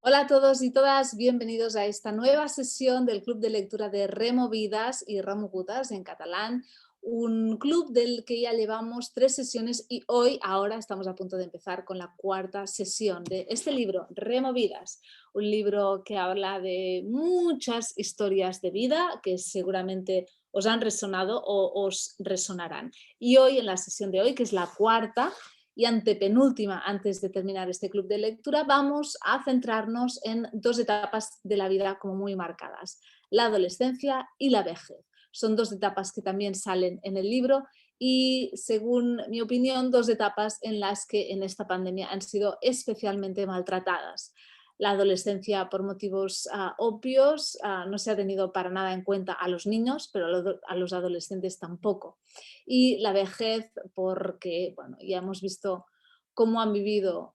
Hola a todos y todas, bienvenidos a esta nueva sesión del Club de Lectura de Removidas y Remogudes en catalán, un club del que ya llevamos 3 sesiones y ahora estamos a punto de empezar con la 4ª sesión de este libro, Removidas, un libro que habla de muchas historias de vida que seguramente os han resonado o os resonarán. Y hoy, en la sesión de hoy, que es la 4ª, y antepenúltima antes de terminar este club de lectura, vamos a centrarnos en 2 etapas de la vida como muy marcadas, la adolescencia y la vejez. Son 2 etapas que también salen en el libro y, según mi opinión, 2 etapas en las que en esta pandemia han sido especialmente maltratadas. La adolescencia, por motivos obvios, no se ha tenido para nada en cuenta a los niños, pero a los adolescentes tampoco. Y la vejez, porque bueno, ya hemos visto cómo han vivido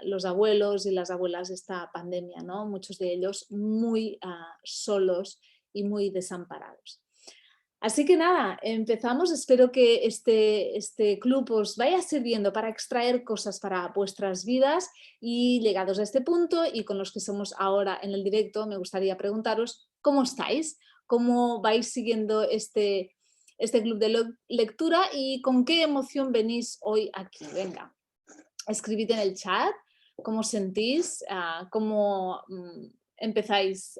los abuelos y las abuelas esta pandemia, ¿no? Muchos de ellos muy solos y muy desamparados. Así que nada, empezamos. Espero que este club os vaya sirviendo para extraer cosas para vuestras vidas, y llegados a este punto y con los que somos ahora en el directo, me gustaría preguntaros cómo estáis, cómo vais siguiendo este club de lectura y con qué emoción venís hoy aquí. Venga, escribid en el chat cómo os sentís, cómo empezáis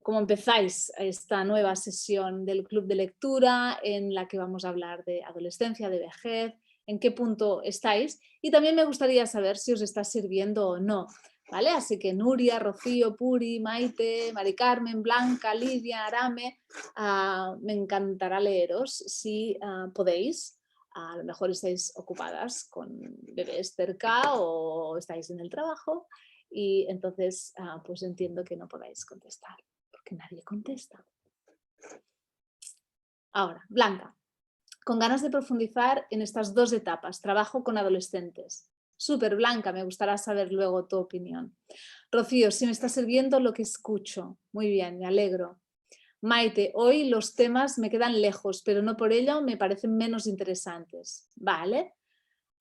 cómo empezáis esta nueva sesión del club de lectura en la que vamos a hablar de adolescencia, de vejez, en qué punto estáis, y también me gustaría saber si os está sirviendo o no, ¿vale? Así que Nuria, Rocío, Puri, Maite, Mari Carmen, Blanca, Lidia, Arame, me encantará leeros si podéis. A lo mejor estáis ocupadas con bebés cerca o estáis en el trabajo, y entonces pues entiendo que no podáis contestar, porque nadie contesta. Ahora, Blanca, con ganas de profundizar en estas 2 etapas, trabajo con adolescentes. Súper, Blanca, me gustará saber luego tu opinión. Rocío, si me está sirviendo lo que escucho. Muy bien, me alegro. Maite, hoy los temas me quedan lejos, pero no por ello me parecen menos interesantes. Vale.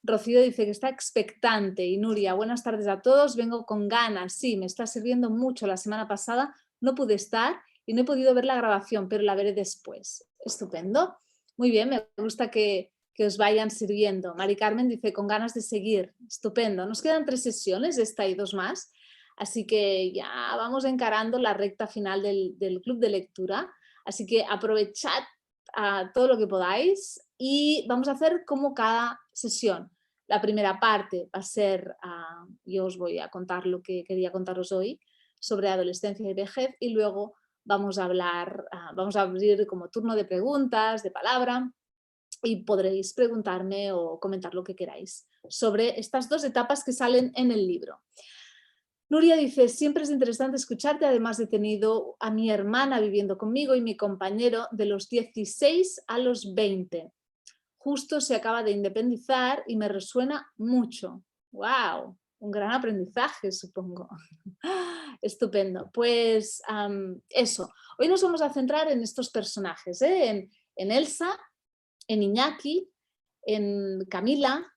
Rocío dice que está expectante. Y Nuria, buenas tardes a todos, vengo con ganas. Sí, me está sirviendo mucho. La semana pasada no pude estar y no he podido ver la grabación, pero la veré después. Estupendo. Muy bien, me gusta que os vayan sirviendo. Mari Carmen dice con ganas de seguir. Estupendo. Nos quedan 3 sesiones, esta y 2 más. Así que ya vamos encarando la recta final del club de lectura. Así que aprovechad todo lo que podáis y vamos a hacer como cada sesión. La primera parte va a ser, yo os voy a contar lo que quería contaros hoy sobre adolescencia y vejez, y luego vamos a hablar, vamos a abrir como turno de preguntas, de palabra, y podréis preguntarme o comentar lo que queráis sobre estas 2 etapas que salen en el libro. Nuria dice, siempre es interesante escucharte, además he tenido a mi hermana viviendo conmigo y mi compañero de los 16 a los 20. Justo se acaba de independizar y me resuena mucho. ¡Wow! Un gran aprendizaje, supongo. Estupendo. Pues eso, hoy nos vamos a centrar en estos personajes, en Elsa, en Iñaki, en Camila,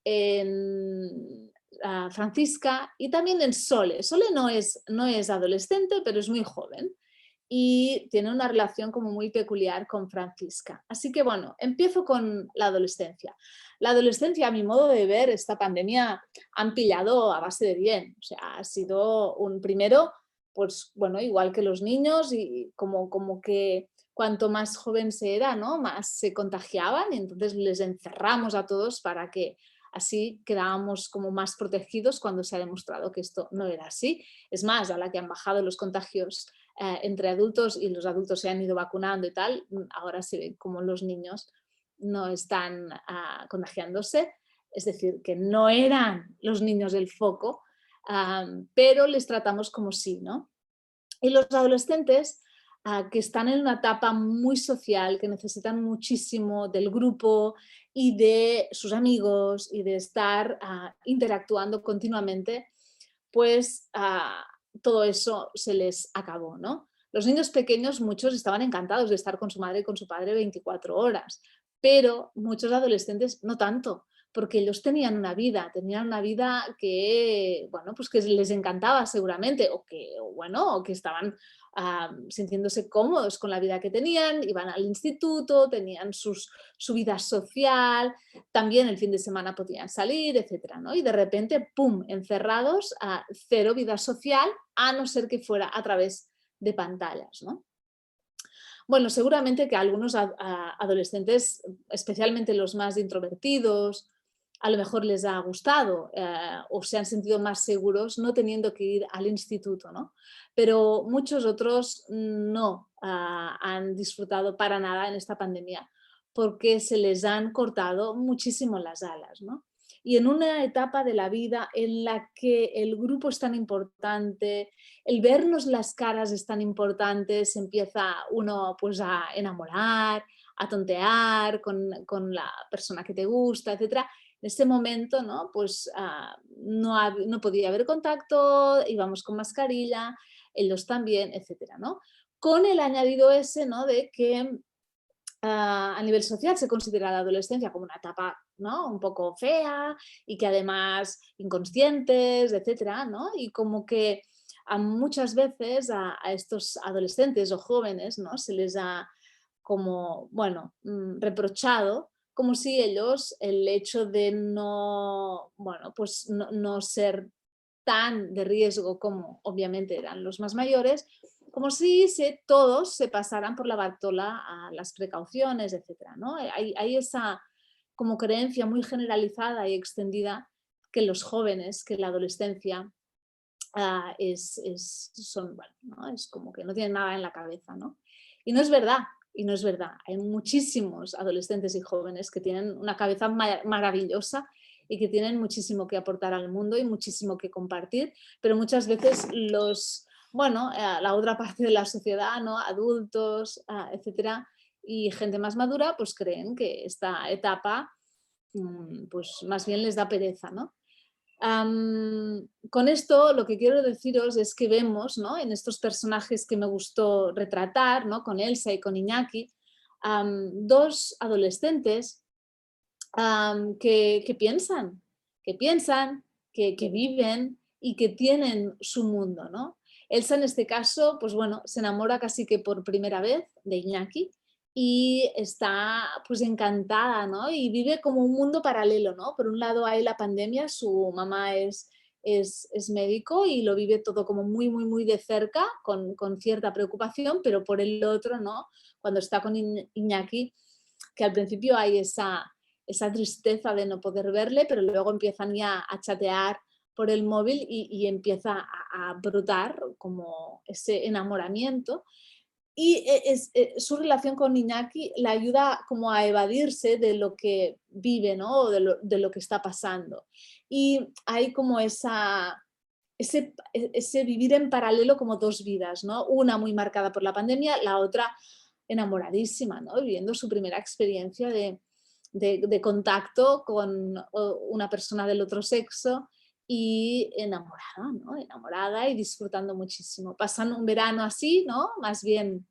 en Francisca y también en Sole. Sole no es adolescente, pero es muy joven y tiene una relación como muy peculiar con Francisca. Así que bueno, empiezo con la adolescencia. La adolescencia, a mi modo de ver, esta pandemia han pillado a base de bien. O sea, ha sido un primero, pues bueno, igual que los niños, y como que cuanto más joven se era, ¿no? Más se contagiaban, y entonces les encerramos a todos para que así quedábamos como más protegidos, cuando se ha demostrado que esto no era así. Es más, a la que han bajado los contagios entre adultos y los adultos se han ido vacunando y tal, ahora se ve como los niños no están contagiándose, es decir, que no eran los niños el foco, pero les tratamos como sí, ¿no? Y los adolescentes que están en una etapa muy social, que necesitan muchísimo del grupo y de sus amigos y de estar interactuando continuamente, pues todo eso se les acabó, ¿no? Los niños pequeños, muchos estaban encantados de estar con su madre y con su padre 24 horas, pero muchos adolescentes no tanto, porque ellos tenían una vida que, bueno, pues que les encantaba seguramente, o que estaban sintiéndose cómodos con la vida que tenían, iban al instituto, tenían su vida social, también el fin de semana podían salir, etcétera, ¿no? Y de repente, ¡pum!, encerrados a cero vida social, a no ser que fuera a través de pantallas, ¿no? Bueno, seguramente que a algunos adolescentes, especialmente los más introvertidos, a lo mejor les ha gustado o se han sentido más seguros no teniendo que ir al instituto, ¿no? Pero muchos otros no han disfrutado para nada en esta pandemia porque se les han cortado muchísimo las alas, ¿no? Y en una etapa de la vida en la que el grupo es tan importante, el vernos las caras es tan importante, se empieza uno pues a enamorar, a tontear con la persona que te gusta, etcétera. En ese momento, ¿no? Pues no podía haber contacto, íbamos con mascarilla, ellos también, etcétera, ¿no? Con el añadido ese, ¿no? De que a nivel social se considera la adolescencia como una etapa, ¿no?, un poco fea y que además inconscientes, etcétera, ¿no? Y como que muchas veces a estos adolescentes o jóvenes, ¿no?, se les ha como, bueno, reprochado como si ellos el hecho de no, bueno, pues no ser tan de riesgo como obviamente eran los más mayores, como si todos se pasaran por la Bartola a las precauciones, etcétera, ¿no? Hay esa como creencia muy generalizada y extendida que los jóvenes, que la adolescencia son, bueno, ¿no? Es como que no tienen nada en la cabeza, ¿no? Y no es verdad, y no es verdad. Hay muchísimos adolescentes y jóvenes que tienen una cabeza maravillosa y que tienen muchísimo que aportar al mundo y muchísimo que compartir, pero muchas veces bueno, la otra parte de la sociedad, ¿no? Adultos, etcétera, y gente más madura, pues creen que esta etapa, pues más bien les da pereza, ¿no? Con esto lo que quiero deciros es que vemos, ¿no?, en estos personajes que me gustó retratar, ¿no?, con Elsa y con Iñaki, dos adolescentes que piensan, que viven y que tienen su mundo, ¿no? Elsa en este caso, pues bueno, se enamora casi que por primera vez de Iñaki y está pues encantada, ¿no? Y vive como un mundo paralelo, ¿no? Por un lado hay la pandemia, su mamá es médico y lo vive todo como muy, muy, muy de cerca, con cierta preocupación, pero por el otro, ¿no? Cuando está con Iñaki, que al principio hay esa tristeza de no poder verle, pero luego empiezan ya a chatear por el móvil y empieza a brotar como ese enamoramiento. Y su relación con Iñaki la ayuda como a evadirse de lo que vive, ¿no? O de lo que está pasando. Y hay como ese vivir en paralelo como dos vidas, ¿no? Una muy marcada por la pandemia, la otra enamoradísima, ¿no? Viviendo su primera experiencia de contacto con una persona del otro sexo y enamorada, ¿no? Enamorada y disfrutando muchísimo. Pasan un verano así, ¿no? Más bien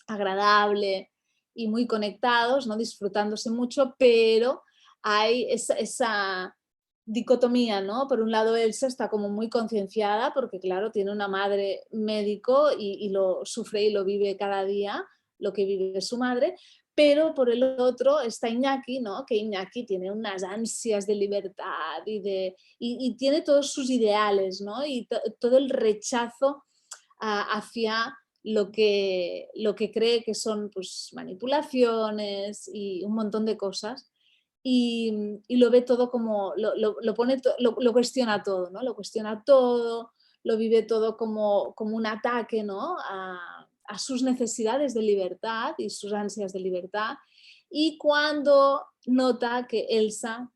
agradable y muy conectados, ¿no? Disfrutándose mucho, pero hay esa dicotomía, ¿no? Por un lado, Elsa está como muy concienciada porque, claro, tiene una madre médico y lo sufre y lo vive cada día, lo que vive su madre, pero por el otro está Iñaki, ¿no? Que Iñaki tiene unas ansias de libertad y tiene todos sus ideales, ¿no? Y todo el rechazo hacia lo que cree que son pues, manipulaciones y un montón de cosas. Y lo ve todo como, lo pone, lo cuestiona todo, ¿no? Lo cuestiona todo, lo vive todo como un ataque, ¿no? A sus necesidades de libertad y sus ansias de libertad. Y cuando nota que Elsa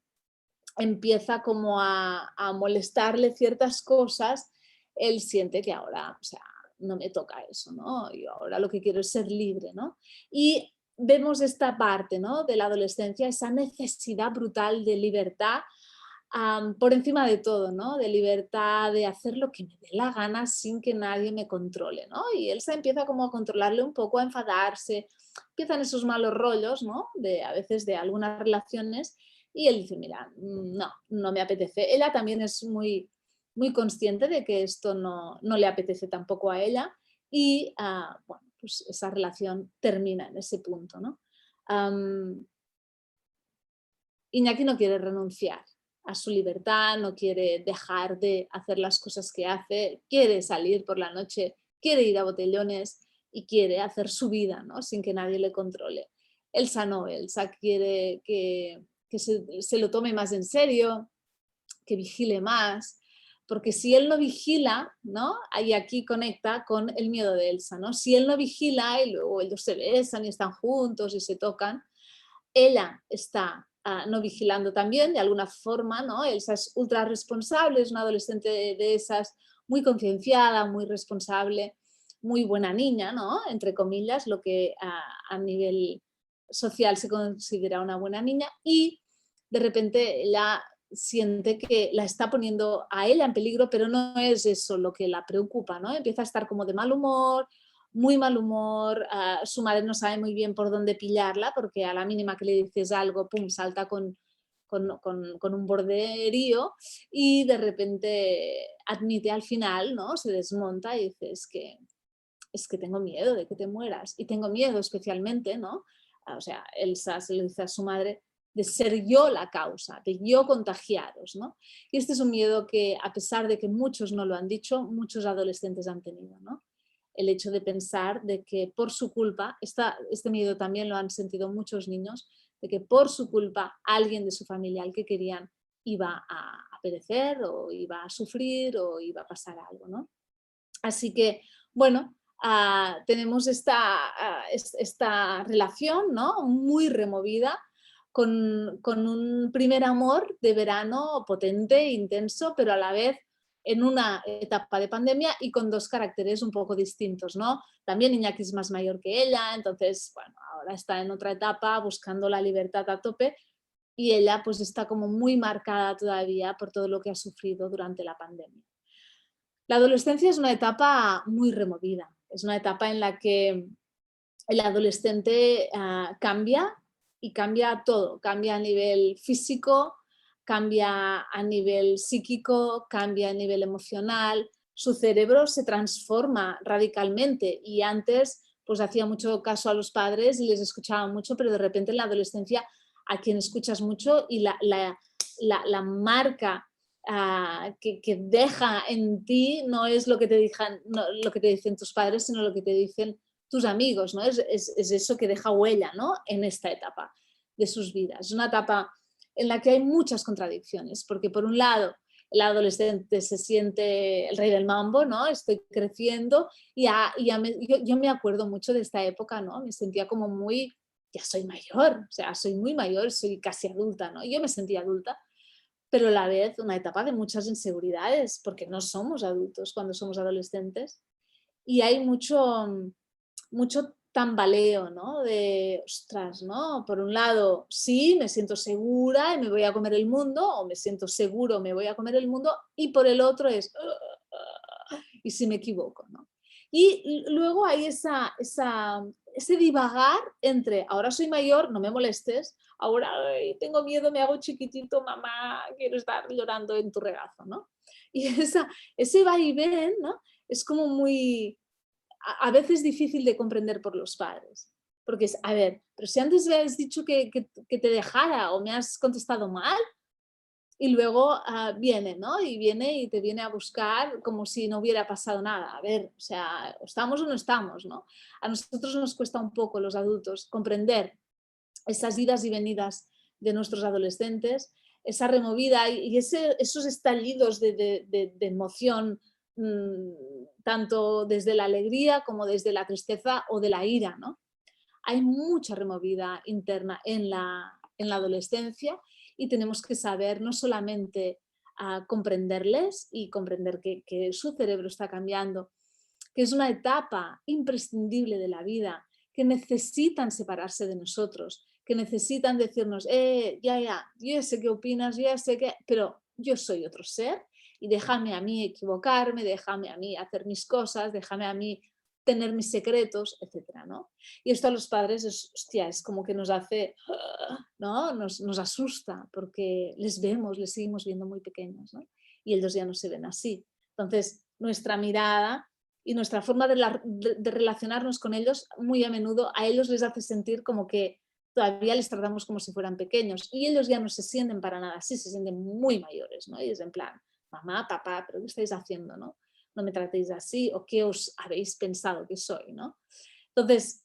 empieza como a molestarle ciertas cosas, él siente que ahora, o sea, no me toca eso, ¿no? Yo ahora lo que quiero es ser libre, ¿no? Y vemos esta parte, ¿no?, de la adolescencia, esa necesidad brutal de libertad, por encima de todo, ¿no? De libertad de hacer lo que me dé la gana sin que nadie me controle, ¿no? Y Elsa empieza como a controlarle un poco, a enfadarse, empiezan esos malos rollos, ¿no? A veces de algunas relaciones Y él dice, mira, no, no me apetece. Ella también es muy, muy consciente de que esto no le apetece tampoco a ella y bueno, pues esa relación termina en ese punto, ¿no? Am, Iñaki no quiere renunciar a su libertad, no quiere dejar de hacer las cosas que hace, quiere salir por la noche, quiere ir a botellones y quiere hacer su vida, ¿no? Sin que nadie le controle. Elsa no, Elsa quiere que se lo tome más en serio, que vigile más, porque si él no vigila, ¿no? Ahí aquí conecta con el miedo de Elsa, ¿no? Si él no vigila y luego ellos se besan y están juntos y se tocan, ella está no vigilando también de alguna forma, ¿no? Elsa es ultra responsable, es una adolescente de esas muy concienciada, muy responsable, muy buena niña, ¿no? Entre comillas, lo que a nivel social se considera una buena niña y de repente ella siente que la está poniendo a ella en peligro, pero no es eso lo que la preocupa, ¿no? Empieza a estar como de mal humor, muy mal humor, su madre no sabe muy bien por dónde pillarla, porque a la mínima que le dices algo, pum, salta con un borderío y de repente admite al final, ¿no? Se desmonta y dice, es que tengo miedo de que te mueras y tengo miedo especialmente, ¿no? O sea, Elsa se lo dice a su madre, de ser yo la causa, de yo contagiaros, ¿no? Y este es un miedo que, a pesar de que muchos no lo han dicho, muchos adolescentes han tenido, ¿no? El hecho de pensar de que por su culpa, este miedo también lo han sentido muchos niños, de que por su culpa alguien de su familia al que querían iba a perecer o iba a sufrir o iba a pasar algo, ¿no? Así que, bueno, tenemos esta relación, ¿no? Muy removida con un primer amor de verano potente, intenso, pero a la vez en una etapa de pandemia y con dos caracteres un poco distintos, ¿no? También Iñaki es más mayor que ella, entonces, bueno, ahora está en otra etapa buscando la libertad a tope y ella pues está como muy marcada todavía por todo lo que ha sufrido durante la pandemia. La adolescencia es una etapa muy removida, es una etapa en la que el adolescente cambia y cambia todo, cambia a nivel físico, cambia a nivel psíquico, cambia a nivel emocional, su cerebro se transforma radicalmente y antes pues hacía mucho caso a los padres y les escuchaba mucho, pero de repente en la adolescencia a quien escuchas mucho y la marca que deja en ti no es lo que te, no, lo que te dicen tus padres, sino lo que te dicen tus amigos, ¿no? Es eso que deja huella, ¿no? En esta etapa de sus vidas. Es una etapa en la que hay muchas contradicciones, porque por un lado el adolescente se siente el rey del mambo, ¿no? Estoy creciendo y yo me acuerdo mucho de esta época, ¿no? Me sentía como muy, ya soy mayor, o sea, soy muy mayor, soy casi adulta, ¿no? Yo me sentía adulta, pero a la vez una etapa de muchas inseguridades, porque no somos adultos cuando somos adolescentes y hay mucho tambaleo, ¿no? De, ostras, ¿no? Por un lado, sí, me siento segura y me voy a comer el mundo, o me siento seguro, me voy a comer el mundo, y por el otro es, y si me equivoco, ¿no? Y luego hay ese divagar entre, ahora soy mayor, no me molestes, ahora ay, tengo miedo, me hago chiquitito, mamá, quiero estar llorando en tu regazo, ¿no? Y ese vaivén, ¿no? Es como muy, a veces difícil de comprender por los padres. Porque es, a ver, pero si antes me has dicho que te dejara o me has contestado mal, y luego viene, ¿no? Y viene y te viene a buscar como si no hubiera pasado nada. A ver, o sea, estamos o no estamos, ¿no? A nosotros nos cuesta un poco, los adultos, comprender esas idas y venidas de nuestros adolescentes, esa removida y esos estallidos de emoción, tanto desde la alegría como desde la tristeza o de la ira, ¿no? Hay mucha removida interna en la adolescencia y tenemos que saber no solamente comprenderles y comprender que su cerebro está cambiando, que es una etapa imprescindible de la vida, que necesitan separarse de nosotros, que necesitan decirnos, ya, yo ya sé qué opinas, yo ya sé qué, pero yo soy otro ser y déjame a mí equivocarme, déjame a mí hacer mis cosas, déjame a mí tener mis secretos, etcétera, ¿no? Y esto a los padres hostia, es como que nos hace, ¿no? Nos asusta porque les vemos, les seguimos viendo muy pequeños, ¿no? Y ellos ya no se ven así. Entonces, nuestra mirada y nuestra forma de relacionarnos con ellos, muy a menudo a ellos les hace sentir como que todavía les tratamos como si fueran pequeños y ellos ya no se sienten para nada así, se sienten muy mayores, ¿no? Y es en plan, mamá, papá, ¿pero qué estáis haciendo, no? No me tratéis así o qué os habéis pensado que soy, ¿no? Entonces,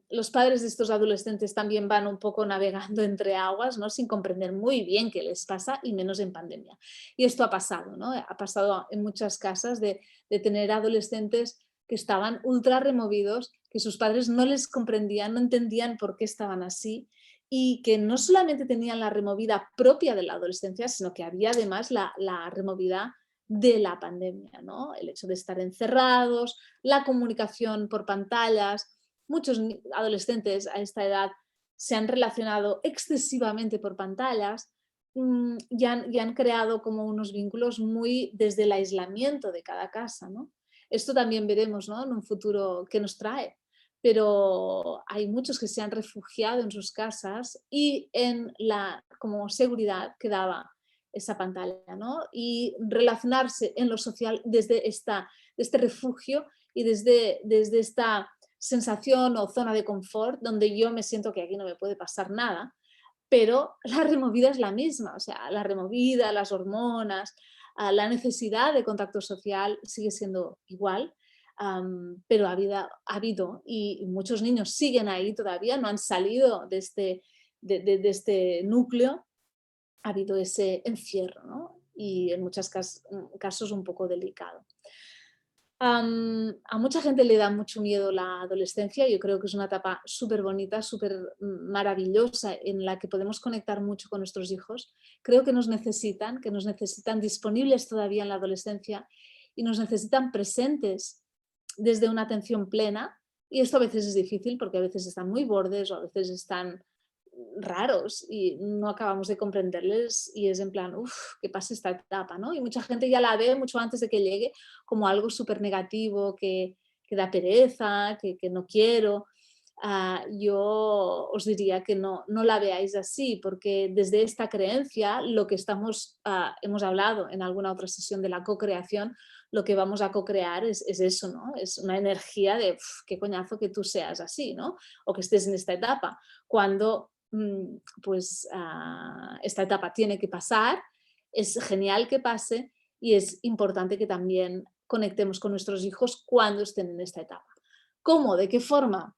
los padres de estos adolescentes también van un poco navegando entre aguas, ¿no? Sin comprender muy bien qué les pasa y menos en pandemia. Y esto ha pasado, ¿no? Ha pasado en muchas casas de tener adolescentes que estaban ultra removidos, que sus padres no les comprendían, no entendían por qué estaban así y que no solamente tenían la removida propia de la adolescencia, sino que había además la removida de la pandemia, ¿no? El hecho de estar encerrados, la comunicación por pantallas. Muchos adolescentes a esta edad se han relacionado excesivamente por pantallas y han creado como unos vínculos muy desde el aislamiento de cada casa, ¿no? Esto también veremos, ¿no? En un futuro que nos trae, pero hay muchos que se han refugiado en sus casas y en la como seguridad que daba esa pantalla, ¿no? Y relacionarse en lo social desde este refugio y desde esta sensación o zona de confort donde yo me siento que aquí no me puede pasar nada, pero la removida es la misma, o sea, la removida, las hormonas, la necesidad de contacto social sigue siendo igual, pero ha habido y muchos niños siguen ahí todavía, no han salido de este núcleo, ha habido ese encierro, ¿no? Y en muchos casos un poco delicado. A mucha gente le da mucho miedo la adolescencia. Yo creo que es una etapa súper bonita, súper maravillosa, en la que podemos conectar mucho con nuestros hijos. Creo que nos necesitan disponibles todavía en la adolescencia y nos necesitan presentes desde una atención plena. Y esto a veces es difícil porque a veces están muy bordes o a veces están raros y no acabamos de comprenderles y es en plan, uff, que pase esta etapa, ¿no? Y mucha gente ya la ve mucho antes de que llegue como algo súper negativo, que da pereza, que no quiero. Yo os diría que no la veáis así, porque desde esta creencia, lo que hemos hablado en alguna otra sesión de la co-creación, lo que vamos a co-crear es eso, ¿no? Es una energía de, qué coñazo que tú seas así, ¿no? O que estés en esta etapa, cuando pues esta etapa tiene que pasar, es genial que pase y es importante que también conectemos con nuestros hijos cuando estén en esta etapa. ¿Cómo? ¿De qué forma?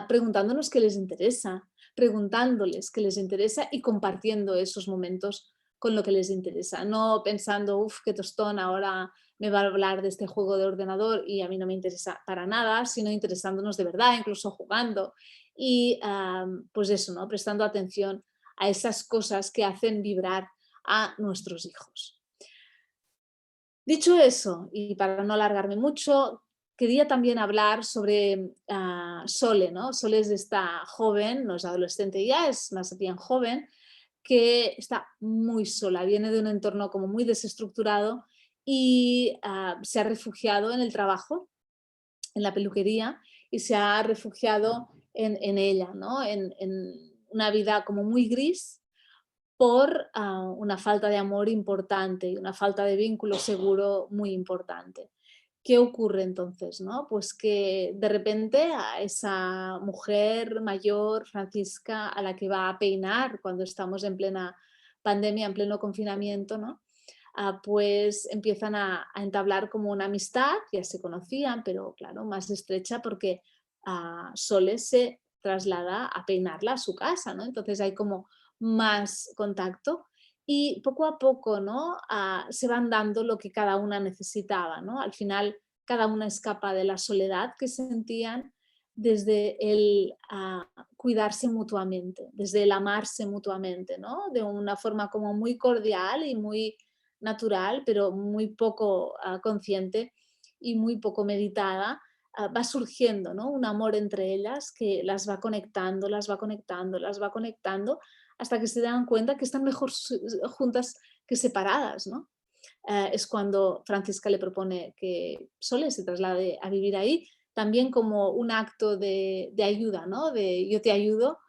Preguntándonos qué les interesa, preguntándoles qué les interesa y compartiendo esos momentos con lo que les interesa. No pensando, uff, qué tostón, ahora me va a hablar de este juego de ordenador y a mí no me interesa para nada, sino interesándonos de verdad, incluso jugando. Y pues eso, ¿no? Prestando atención a esas cosas que hacen vibrar a nuestros hijos. Dicho eso, y para no alargarme mucho, quería también hablar sobre Sole, ¿no? Sole es esta joven, no es adolescente ya, es más bien joven, que está muy sola, viene de un entorno como muy desestructurado y se ha refugiado en el trabajo, en la peluquería, y se ha refugiado en ella, ¿no? En una vida como muy gris, por una falta de amor importante y una falta de vínculo seguro muy importante. ¿Qué ocurre entonces? ¿No? Pues que de repente a esa mujer mayor, Francisca, a la que va a peinar cuando estamos en plena pandemia, en pleno confinamiento, ¿no? Pues empiezan a entablar como una amistad, ya se conocían, pero claro, más estrecha porque Sole se traslada a peinarla a su casa, ¿no? Entonces hay como más contacto y poco a poco, ¿no? Se van dando lo que cada una necesitaba, ¿no? Al final cada una escapa de la soledad que sentían desde el cuidarse mutuamente, desde el amarse mutuamente, ¿no? De una forma como muy cordial y muy natural, pero muy poco consciente y muy poco meditada, va surgiendo, ¿no? Un amor entre ellas que las va conectando, las va conectando, las va conectando, hasta que se dan cuenta que están mejor juntas que separadas, ¿no? es cuando Francisca le propone que Sole se traslade a vivir ahí, también como un acto de ayuda, ¿no? De yo te ayudo,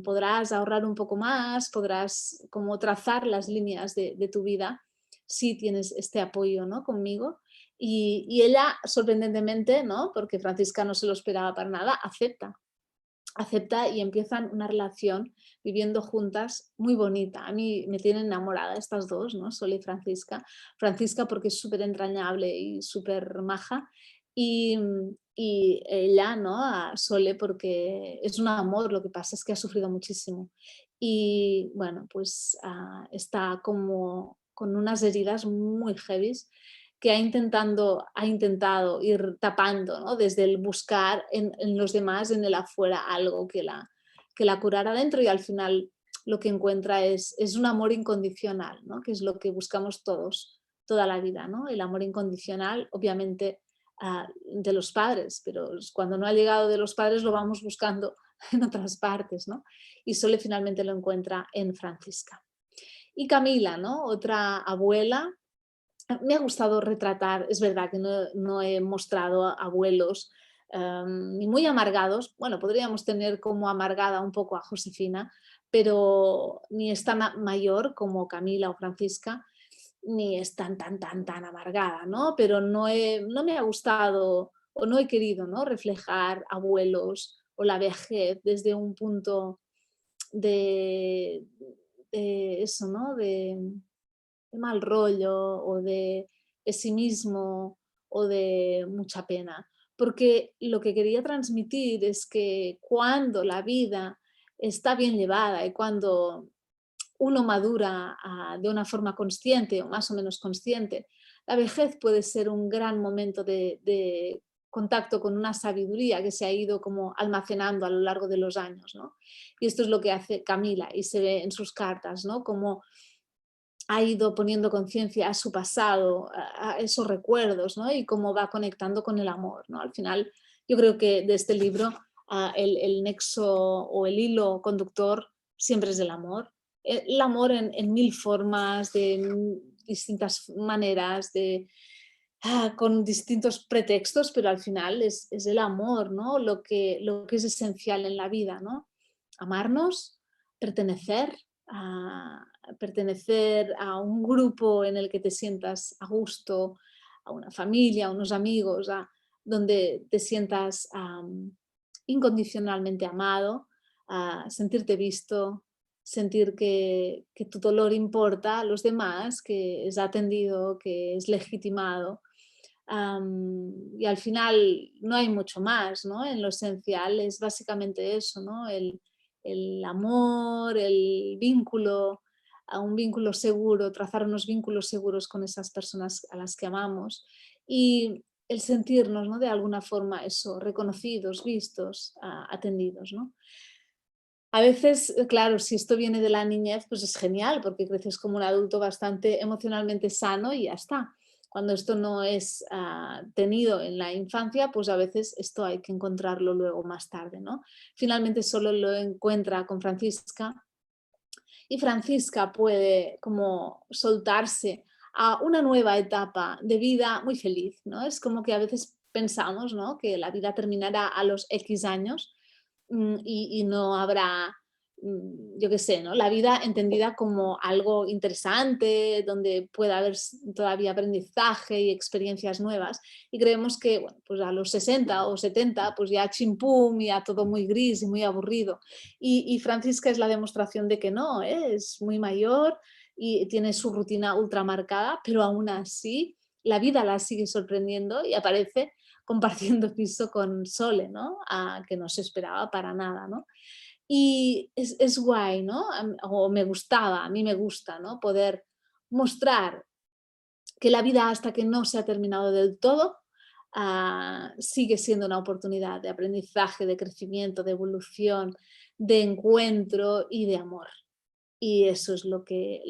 podrás ahorrar un poco más, podrás como trazar las líneas de tu vida si tienes este apoyo, ¿no? Conmigo. Y ella, sorprendentemente, ¿no? Porque Francisca no se lo esperaba para nada, acepta y empiezan una relación viviendo juntas muy bonita. A mí me tienen enamorada estas dos, ¿no? Sole y Francisca. Francisca porque es súper entrañable y súper maja y ella, ¿no? A Sole porque es un amor, lo que pasa es que ha sufrido muchísimo. Y bueno, pues está como con unas heridas muy heavies que ha intentado ir tapando, ¿no? Desde el buscar en los demás, en el afuera, algo que la curara dentro y al final lo que encuentra es un amor incondicional, ¿no? Que es lo que buscamos todos toda la vida, ¿no? El amor incondicional, obviamente, de los padres, pero cuando no ha llegado de los padres lo vamos buscando en otras partes, ¿no? Y Sole finalmente lo encuentra en Francisca. Y Camila, ¿no? Otra abuela. Me ha gustado retratar, es verdad que no he mostrado abuelos ni muy amargados, bueno, podríamos tener como amargada un poco a Josefina, pero ni es tan mayor como Camila o Francisca, ni es tan amargada, ¿no? Pero no me ha gustado o no he querido, ¿no? Reflejar abuelos o la vejez desde un punto de, de eso, ¿no? De mal rollo o de pesimismo o de mucha pena. Porque lo que quería transmitir es que cuando la vida está bien llevada y cuando uno madura de una forma consciente o más o menos consciente, la vejez puede ser un gran momento de contacto con una sabiduría que se ha ido como almacenando a lo largo de los años, ¿no? Y esto es lo que hace Camila y se ve en sus cartas, ¿no? Como ha ido poniendo conciencia a su pasado, a esos recuerdos, ¿no? Y cómo va conectando con el amor, ¿no? Al final, yo creo que de este libro el nexo o el hilo conductor siempre es el amor. El amor en mil formas, de distintas maneras, con distintos pretextos, pero al final es el amor, ¿no? Lo que es esencial en la vida, ¿no? Amarnos, pertenecer, a pertenecer a un grupo en el que te sientas a gusto, a una familia, a unos amigos, donde te sientas incondicionalmente amado, a sentirte visto, sentir que tu dolor importa a los demás, que es atendido, que es legitimado. Y al final no hay mucho más, ¿no? En lo esencial es básicamente eso, ¿no? El amor, el vínculo, a un vínculo seguro, trazar unos vínculos seguros con esas personas a las que amamos y el sentirnos, ¿no? De alguna forma eso, reconocidos, vistos, atendidos, ¿no? A veces, claro, si esto viene de la niñez, pues es genial porque creces como un adulto bastante emocionalmente sano y ya está. Cuando esto no es tenido en la infancia, pues a veces esto hay que encontrarlo luego más tarde, ¿no? Finalmente solo lo encuentra con Francisca y Francisca puede como soltarse a una nueva etapa de vida muy feliz, ¿no? Es como que a veces pensamos, ¿no? Que la vida terminará a los X años y no habrá, yo qué sé, ¿no? La vida entendida como algo interesante, donde pueda haber todavía aprendizaje y experiencias nuevas. Y creemos que, bueno, pues a los 60 o 70, pues ya chimpum, ya todo muy gris y muy aburrido. Y Francisca es la demostración de que no, ¿eh? Es muy mayor y tiene su rutina ultramarcada, pero aún así la vida la sigue sorprendiendo y aparece compartiendo piso con Sole, ¿no? Que no se esperaba para nada, ¿no? Y es guay, ¿no? O me gustaba, a mí me gusta, ¿no? Poder mostrar que la vida hasta que no se ha terminado del todo sigue siendo una oportunidad de aprendizaje, de crecimiento, de evolución, de encuentro y de amor. Y eso es lo que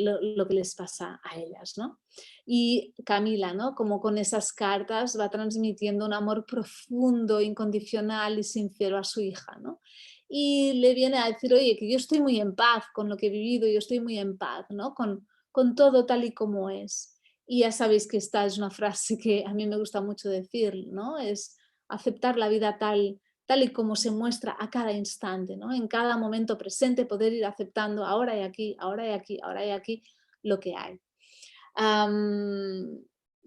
les pasa a ellas, ¿no? Y Camila, ¿no? Como con esas cartas va transmitiendo un amor profundo, incondicional y sincero a su hija, ¿no? Y le viene a decir, oye, que yo estoy muy en paz con lo que he vivido, yo estoy muy en paz, ¿no? Con todo tal y como es. Y ya sabéis que esta es una frase que a mí me gusta mucho decir, ¿no? Es aceptar la vida tal y como se muestra a cada instante, ¿no? En cada momento presente poder ir aceptando ahora y aquí, ahora y aquí, ahora y aquí lo que hay. Am,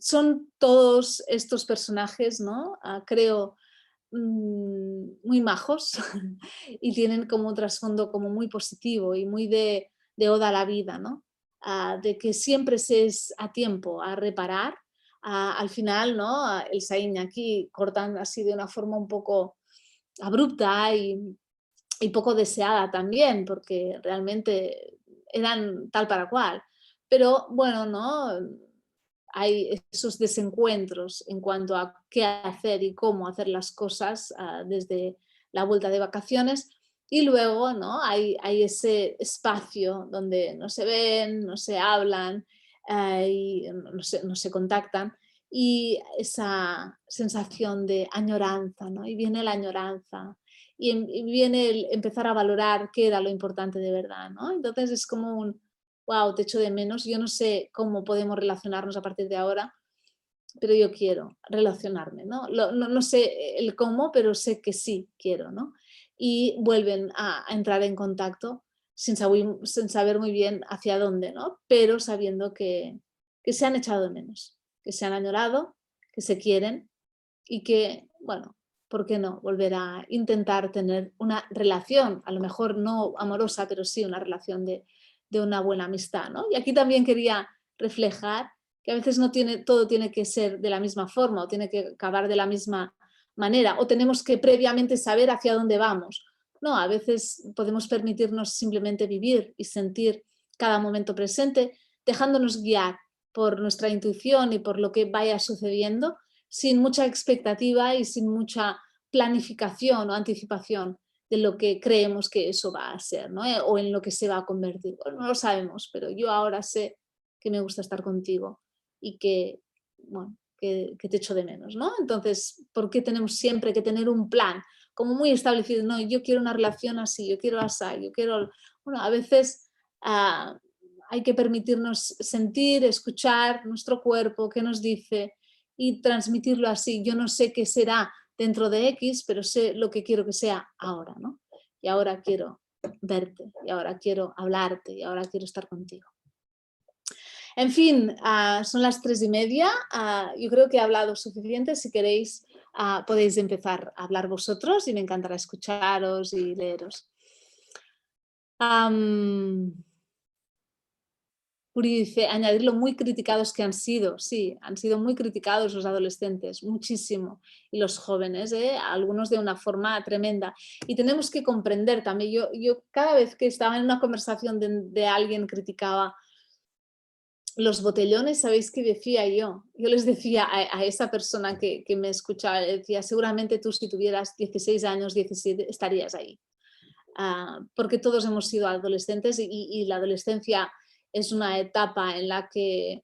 Son todos estos personajes, ¿no? Creo muy majos y tienen como un trasfondo como muy positivo y muy de oda a la vida, ¿no? De que siempre se es a tiempo a reparar. Al final, ¿no? El Saín aquí cortan así de una forma un poco abrupta y poco deseada también, porque realmente eran tal para cual. Pero bueno, ¿no? Hay esos desencuentros en cuanto a qué hacer y cómo hacer las cosas desde la vuelta de vacaciones. Y luego, ¿no? Hay ese espacio donde no se ven, no se hablan, y no se contactan, y esa sensación de añoranza, ¿no? Y viene la añoranza, y viene el empezar a valorar qué era lo importante de verdad, ¿no? Entonces es como un, wow, te echo de menos. Yo no sé cómo podemos relacionarnos a partir de ahora, pero yo quiero relacionarme, ¿no? No sé el cómo, pero sé que sí quiero, ¿no? Y vuelven a entrar en contacto sin saber muy bien hacia dónde, ¿no? Pero sabiendo que se han echado de menos, que se han añorado, que se quieren y que, bueno, ¿por qué no? Volver a intentar tener una relación, a lo mejor no amorosa, pero sí una relación de una buena amistad, ¿no? Y aquí también quería reflejar que a veces no tiene, todo tiene que ser de la misma forma o tiene que acabar de la misma manera o tenemos que previamente saber hacia dónde vamos. No, a veces podemos permitirnos simplemente vivir y sentir cada momento presente, dejándonos guiar por nuestra intuición y por lo que vaya sucediendo, sin mucha expectativa y sin mucha planificación o anticipación de lo que creemos que eso va a ser, ¿no? O en lo que se va a convertir. Bueno, no lo sabemos, pero yo ahora sé que me gusta estar contigo y que, bueno, que te echo de menos, ¿no? Entonces, ¿por qué tenemos siempre que tener un plan como muy establecido? No, yo quiero una relación así, yo quiero así, yo quiero... Bueno, a veces ah, hay que permitirnos sentir, escuchar nuestro cuerpo, qué nos dice y transmitirlo así. Yo no sé qué será dentro de X, pero sé lo que quiero que sea ahora, ¿no? Y ahora quiero verte, y ahora quiero hablarte, y ahora quiero estar contigo. En fin, son las 3:30. Yo creo que he hablado suficiente. Si queréis, podéis empezar a hablar vosotros y me encantará escucharos y leeros. Uri dice, añadir lo muy criticados que han sido. Sí, han sido muy criticados los adolescentes, muchísimo. Y los jóvenes, algunos de una forma tremenda. Y tenemos que comprender también, yo cada vez que estaba en una conversación de alguien criticaba los botellones, ¿sabéis qué decía yo? Yo les decía a esa persona que me escuchaba, le decía, seguramente tú si tuvieras 16 años, 17, estarías ahí. Porque todos hemos sido adolescentes y la adolescencia es una etapa en la que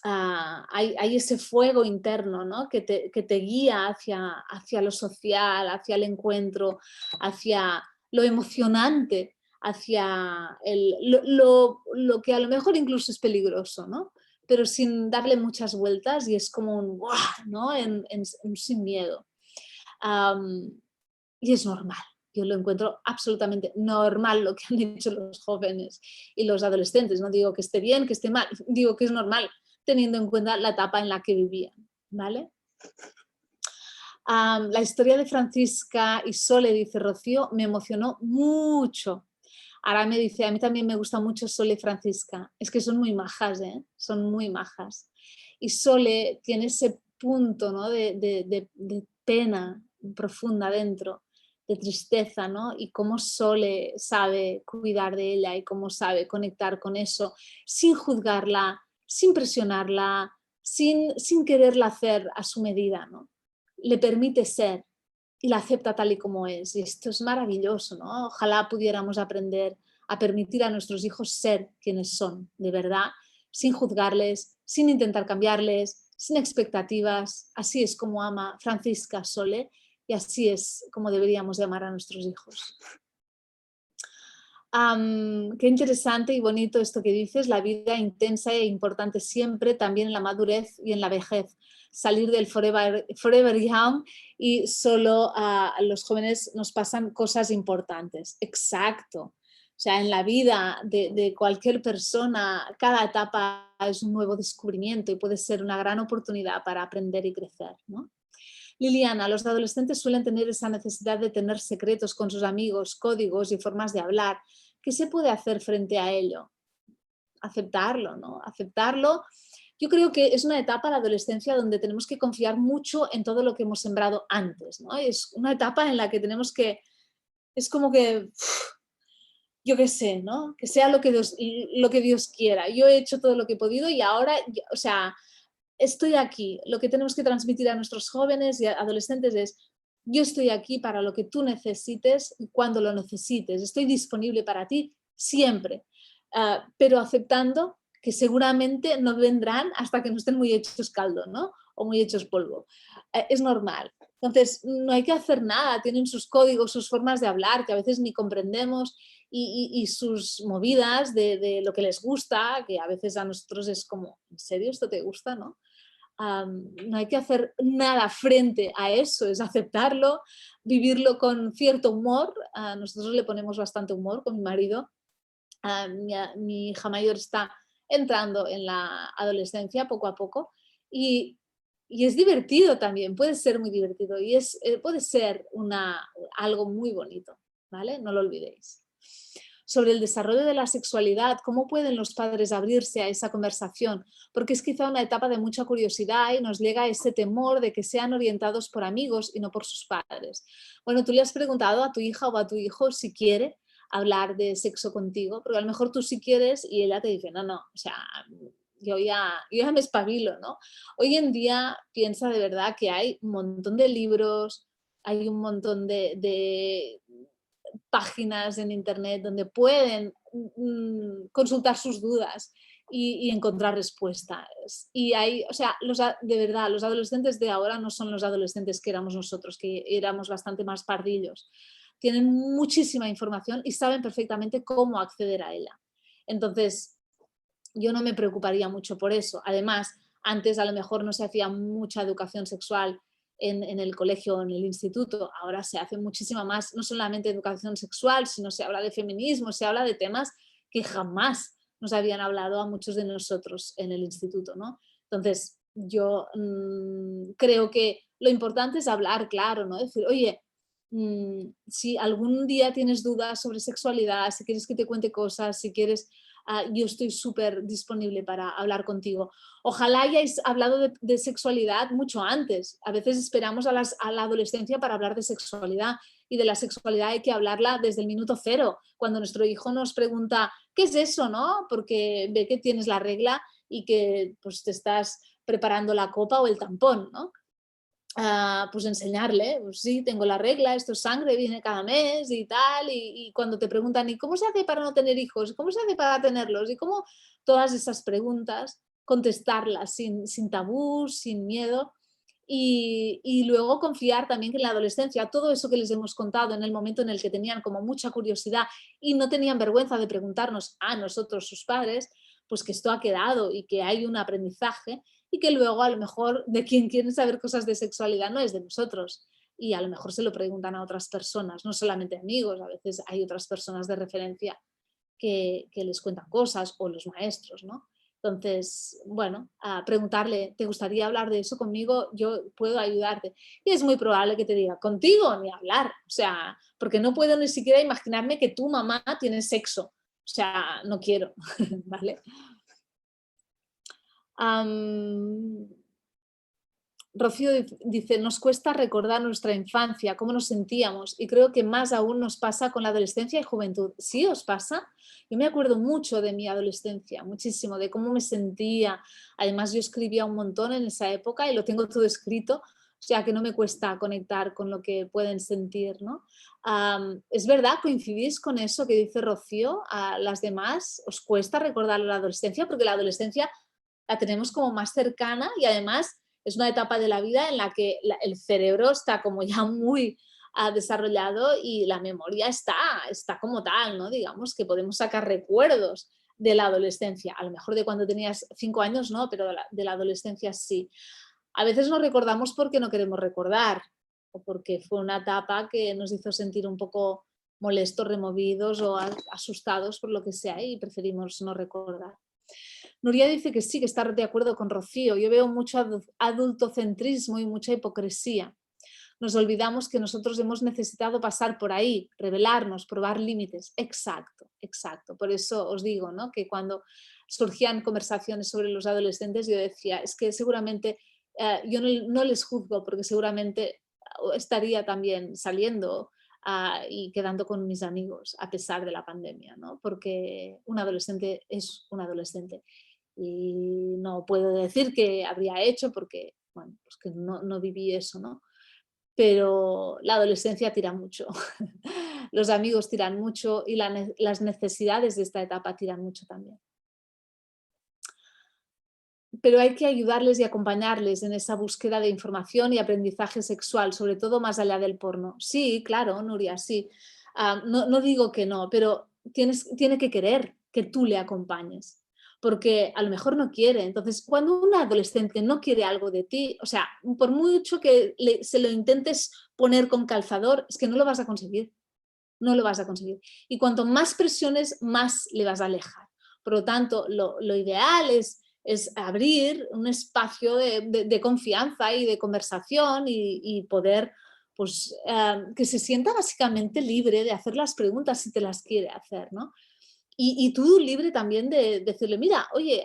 hay ese fuego interno, ¿no? Que te guía hacia lo social, hacia el encuentro, hacia lo emocionante, hacia lo que a lo mejor incluso es peligroso, ¿no? Pero sin darle muchas vueltas y es como un ¡guau!, ¿no? Sin miedo. Y es normal. Yo lo encuentro absolutamente normal lo que han hecho los jóvenes y los adolescentes. No digo que esté bien, que esté mal, digo que es normal teniendo en cuenta la etapa en la que vivían, ¿vale? La historia de Francisca y Sole, dice Rocío, me emocionó mucho. Ahora me dice, a mí también me gusta mucho Sole y Francisca. Es que son muy majas, ¿eh? Son muy majas. Y Sole tiene ese punto, ¿no? de pena profunda dentro, de tristeza, ¿no? Y cómo Sole sabe cuidar de ella y cómo sabe conectar con eso sin juzgarla, sin presionarla, sin quererla hacer a su medida, ¿no? Le permite ser y la acepta tal y como es. Y esto es maravilloso, ¿no? Ojalá pudiéramos aprender a permitir a nuestros hijos ser quienes son, de verdad, sin juzgarles, sin intentar cambiarles, sin expectativas. Así es como ama Francisca Sole y así es como deberíamos de amar a nuestros hijos. Qué interesante y bonito esto que dices, la vida intensa e importante siempre, también en la madurez y en la vejez. Salir del forever young y solo a los jóvenes nos pasan cosas importantes. Exacto. O sea, en la vida de cualquier persona, cada etapa es un nuevo descubrimiento y puede ser una gran oportunidad para aprender y crecer, ¿no? Liliana, los adolescentes suelen tener esa necesidad de tener secretos con sus amigos, códigos y formas de hablar. ¿Qué se puede hacer frente a ello? Aceptarlo, ¿no? Aceptarlo. Yo creo que es una etapa, la adolescencia, donde tenemos que confiar mucho en todo lo que hemos sembrado antes, ¿no? Es una etapa en la que tenemos que, es como que, yo qué sé, ¿no? Que sea lo que Dios quiera. Yo he hecho todo lo que he podido y ahora, o sea, estoy aquí. Lo que tenemos que transmitir a nuestros jóvenes y adolescentes es, yo estoy aquí para lo que tú necesites y cuando lo necesites. Estoy disponible para ti siempre, pero aceptando que seguramente no vendrán hasta que no estén muy hechos caldo, ¿no? O muy hechos polvo. Es normal. Entonces, no hay que hacer nada. Tienen sus códigos, sus formas de hablar, que a veces ni comprendemos, y sus movidas de lo que les gusta, que a veces a nosotros es como, ¿en serio esto te gusta, no? No hay que hacer nada frente a eso, es aceptarlo, vivirlo con cierto humor. Nosotros le ponemos bastante humor con mi marido. Mi hija mayor está entrando en la adolescencia poco a poco y, y es divertido también, puede ser muy divertido y puede ser algo muy bonito, ¿vale? No lo olvidéis. Sobre el desarrollo de la sexualidad, ¿cómo pueden los padres abrirse a esa conversación? Porque es quizá una etapa de mucha curiosidad y nos llega ese temor de que sean orientados por amigos y no por sus padres. Bueno, tú le has preguntado a tu hija o a tu hijo si quiere hablar de sexo contigo, porque a lo mejor tú sí quieres y ella te dice, no, no, o sea, yo ya me espabilo, ¿no? Hoy en día piensa de verdad que hay un montón de libros, hay un montón de páginas en internet donde pueden consultar sus dudas y encontrar respuestas. Y hay, o sea, de verdad, los adolescentes de ahora no son los adolescentes que éramos nosotros, que éramos bastante más pardillos. Tienen muchísima información y saben perfectamente cómo acceder a ella. Entonces, yo no me preocuparía mucho por eso. Además, antes a lo mejor no se hacía mucha educación sexual en el colegio o en el instituto, ahora se hace muchísima más, no solamente educación sexual, sino se habla de feminismo, se habla de temas que jamás nos habían hablado a muchos de nosotros en el instituto, ¿no? Entonces, yo creo que lo importante es hablar claro, ¿no? Decir, oye, si algún día tienes dudas sobre sexualidad, si quieres que te cuente cosas, si quieres, yo estoy súper disponible para hablar contigo. Ojalá hayáis hablado de sexualidad mucho antes. A veces esperamos a la adolescencia para hablar de sexualidad y de la sexualidad hay que hablarla desde el minuto cero, cuando nuestro hijo nos pregunta, ¿qué es eso? ¿No? Porque ve que tienes la regla y que pues, te estás preparando la copa o el tampón, ¿no? Pues enseñarle, pues sí, tengo la regla, esto es sangre, viene cada mes y tal, y cuando te preguntan, ¿y cómo se hace para no tener hijos? ¿Cómo se hace para tenerlos? Y cómo todas esas preguntas, contestarlas sin tabús, sin miedo, y luego confiar también que en la adolescencia, todo eso que les hemos contado en el momento en el que tenían como mucha curiosidad y no tenían vergüenza de preguntarnos a nosotros, sus padres, pues que esto ha quedado y que hay un aprendizaje y que luego a lo mejor de quien quiere saber cosas de sexualidad no es de nosotros y a lo mejor se lo preguntan a otras personas, no solamente amigos, a veces hay otras personas de referencia que les cuentan cosas o los maestros, ¿no? Entonces, bueno, a preguntarle, ¿te gustaría hablar de eso conmigo? Yo puedo ayudarte. Y es muy probable que te diga, contigo ni hablar, o sea, porque no puedo ni siquiera imaginarme que tu mamá tiene sexo, o sea, no quiero, ¿vale? Am, Rocío dice, nos cuesta recordar nuestra infancia, cómo nos sentíamos y creo que más aún nos pasa con la adolescencia y juventud. ¿Sí os pasa? Yo me acuerdo mucho de mi adolescencia, muchísimo, de cómo me sentía. Además, yo escribía un montón en esa época y lo tengo todo escrito, o sea que no me cuesta conectar con lo que pueden sentir, ¿no? ¿Es verdad? ¿Coincidís con eso que dice Rocío? ¿A las demás os cuesta recordar la adolescencia? Porque la adolescencia la tenemos como más cercana y además es una etapa de la vida en la que el cerebro está como ya muy desarrollado y la memoria está como tal, ¿no? Digamos que podemos sacar recuerdos de la adolescencia, a lo mejor de cuando tenías 5 años no, pero de la adolescencia sí. A veces no recordamos porque no queremos recordar o porque fue una etapa que nos hizo sentir un poco molestos, removidos o asustados por lo que sea y preferimos no recordar. Nuria dice que sí, que está de acuerdo con Rocío. Yo veo mucho adultocentrismo y mucha hipocresía. Nos olvidamos que nosotros hemos necesitado pasar por ahí, revelarnos, probar límites. Exacto, exacto. Por eso os digo, ¿no? Que cuando surgían conversaciones sobre los adolescentes, yo decía, es que seguramente yo no les juzgo porque seguramente estaría también saliendo y quedando con mis amigos a pesar de la pandemia, ¿no? Porque un adolescente es un adolescente. Y no puedo decir que habría hecho porque, bueno, pues que no viví eso, ¿no? Pero la adolescencia tira mucho. Los amigos tiran mucho y las necesidades de esta etapa tiran mucho también. Pero hay que ayudarles y acompañarles en esa búsqueda de información y aprendizaje sexual, sobre todo más allá del porno. Sí, claro, Nuria, sí. No digo que no, pero tiene que querer que tú le acompañes, porque a lo mejor no quiere. Entonces, cuando un adolescente no quiere algo de ti, o sea, por mucho que se lo intentes poner con calzador, es que no lo vas a conseguir, no lo vas a conseguir. Y cuanto más presiones, más le vas a alejar. Por lo tanto, lo ideal es abrir un espacio de confianza y de conversación y poder, pues, que se sienta básicamente libre de hacer las preguntas si te las quiere hacer, ¿no? Y tú libre también de decirle, mira, oye,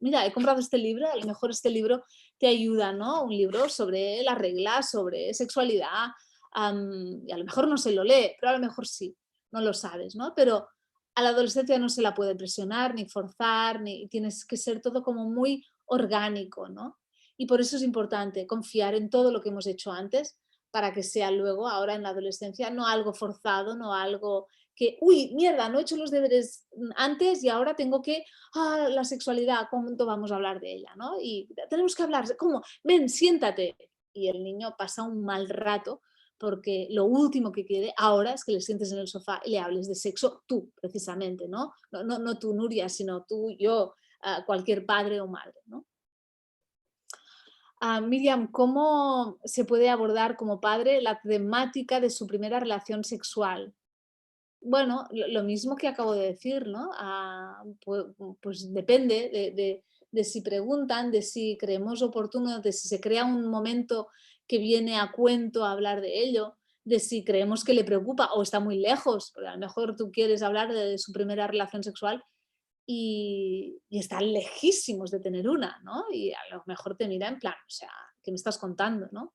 mira, he comprado este libro, a lo mejor este libro te ayuda, ¿no? Un libro sobre las reglas, sobre sexualidad, y a lo mejor no se lo lee, pero a lo mejor sí, no lo sabes, ¿no? Pero a la adolescencia no se la puede presionar, ni forzar, ni tienes que ser todo como muy orgánico, ¿no? Y por eso es importante confiar en todo lo que hemos hecho antes para que sea luego, ahora en la adolescencia, no algo forzado, no algo que, uy, mierda, no he hecho los deberes antes y ahora tengo que, la sexualidad, ¿cuánto vamos a hablar de ella? ¿No? Y tenemos que hablar, ¿cómo? Ven, siéntate. Y el niño pasa un mal rato porque lo último que quiere ahora es que le sientes en el sofá y le hables de sexo tú, precisamente, ¿no? No tú, Nuria, sino tú, yo, cualquier padre o madre, ¿no? Miriam, ¿cómo se puede abordar como padre la temática de su primera relación sexual? Bueno, lo mismo que acabo de decir, ¿no? Pues depende de si preguntan, de si creemos oportuno, de si se crea un momento que viene a cuento a hablar de ello, de si creemos que le preocupa o está muy lejos, porque a lo mejor tú quieres hablar de su primera relación sexual y están lejísimos de tener una, ¿no? Y a lo mejor te mira en plan, o sea, ¿qué me estás contando, no?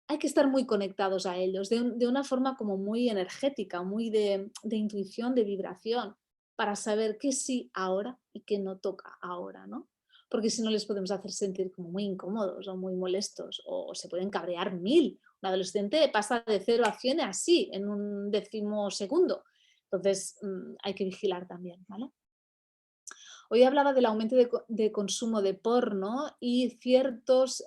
Hay que estar muy conectados a ellos, de una forma como muy energética, muy de intuición, de vibración, para saber qué sí ahora y qué no toca ahora, ¿no? Porque si no les podemos hacer sentir como muy incómodos o muy molestos o se pueden cabrear mil. Un adolescente pasa de 0 a 100 así, en un décimo segundo. Entonces hay que vigilar también, ¿vale? Hoy hablaba del aumento de consumo de porno y ciertos